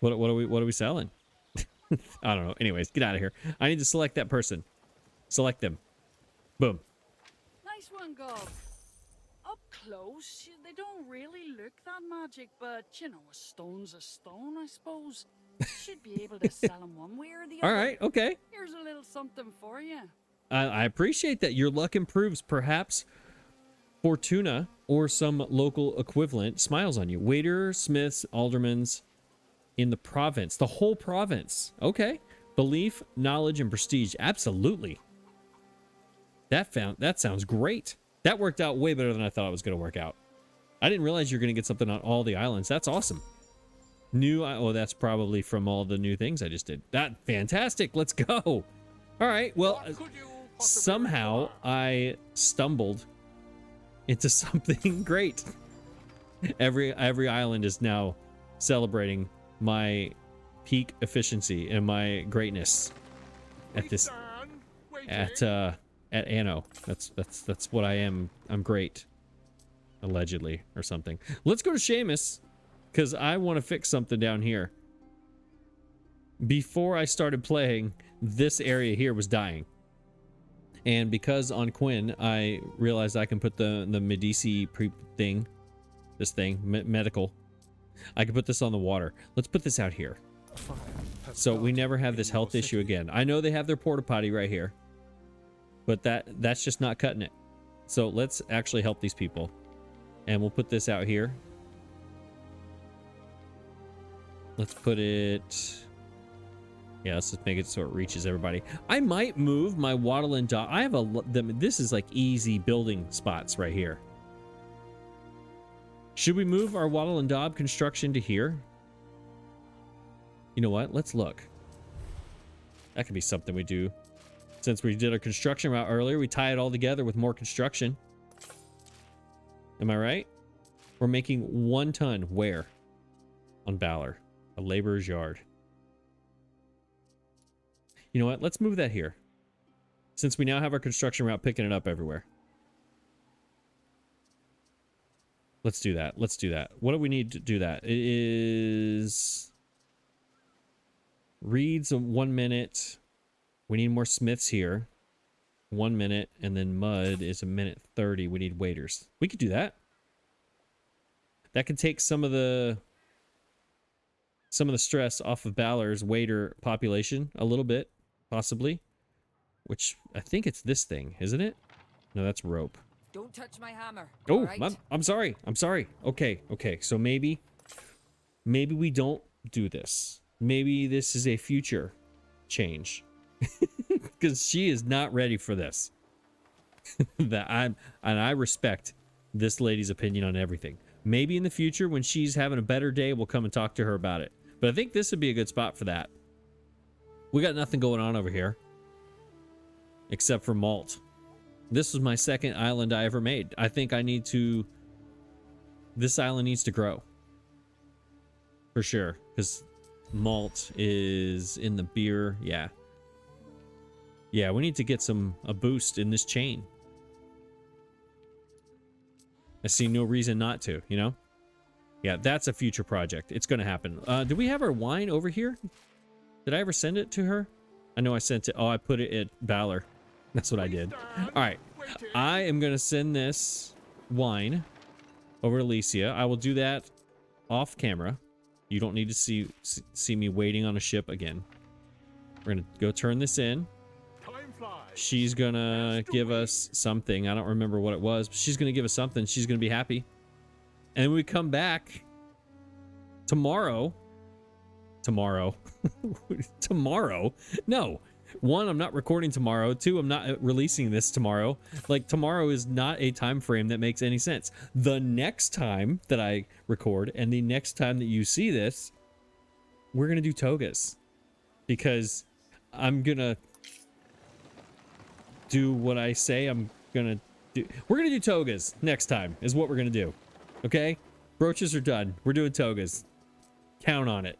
What are we selling? I don't know. Anyways, get out of here. I need to select that person. Select them. Boom. Nice one, Gob. Up close, they don't really look that magic, but you know, a stone's a stone, I suppose. Should be able to sell them one way or the other. All right. Okay. Here's a little something for you. I appreciate that. Your luck improves. Perhaps Fortuna or some local equivalent smiles on you. Waiter, smiths, aldermans in the province. The whole province. Okay. Belief, knowledge, and prestige. Absolutely. That sounds great. That worked out way better than I thought it was going to work out. I didn't realize you're going to get something on all the islands. That's awesome. Oh, that's probably from all the new things I just did. That fantastic. Let's go. All right. Well, somehow I stumbled into something great. Every island is now celebrating my peak efficiency and my greatness at this at Anno. That's what I am. I'm great. Allegedly or something. Let's go to Seamus because I want to fix something down here. Before I started playing, this area here was dying. And because on Quinn, I realized I can put the Medici thing, this thing, medical. I can put this on the water. Let's put this out here. So we never have this health issue again. I know they have their porta potty right here, but that's just not cutting it. So let's actually help these people. And we'll put this out here. Let's put it... Yeah, let's just make it so it reaches everybody. I might move my wattle and daub. I have this is like easy building spots right here. Should we move our wattle and daub construction to here? You know what? Let's look. That could be something we do. Since we did our construction route earlier, we tie it all together with more construction. Am I right? We're making 1 ton where? On Balor. A laborer's yard. You know what? Let's move that here. Since we now have our construction route picking it up everywhere. Let's do that. Let's do that. What do we need to do that? It is... Reeds 1 minute. We need more smiths here. 1 minute. And then mud is 1:30. We need waiters. We could do that. That could take some of the stress off of Balor's waiter population a little bit. Possibly. Which, I think it's this thing, isn't it? No, that's rope. Don't touch my hammer. Oh, right? I'm sorry. I'm sorry. Okay. So maybe we don't do this. Maybe this is a future change. Because she is not ready for this. I respect this lady's opinion on everything. Maybe in the future when she's having a better day, we'll come and talk to her about it. But I think this would be a good spot for that. We got nothing going on over here. Except for malt. This was my second island I ever made. I think I need to... This island needs to grow. For sure. Because malt is in the beer. Yeah. Yeah, we need to get a boost in this chain. I see no reason not to, you know? Yeah, that's a future project. It's going to happen. Do we have our wine over here? Did I ever send it to her? I know I sent it. Oh, I put it at Balor. That's what I did. All right. I am going to send this wine over to Alicia. I will do that off camera. You don't need to see me waiting on a ship again. We're going to go turn this in. She's going to give us something. I don't remember what it was, but she's going to give us something. She's going to be happy. And when we come back tomorrow. Tomorrow? No. one, I'm not recording tomorrow. Two, I'm not releasing this tomorrow. Like, tomorrow is not a time frame that makes any sense. The next time that I record and the next time that you see this, we're going to do togas. Because I'm going to do what I say I'm going to do. We're going to do togas next time is what we're going to do. Okay? Brooches are done. We're doing togas. Count on it.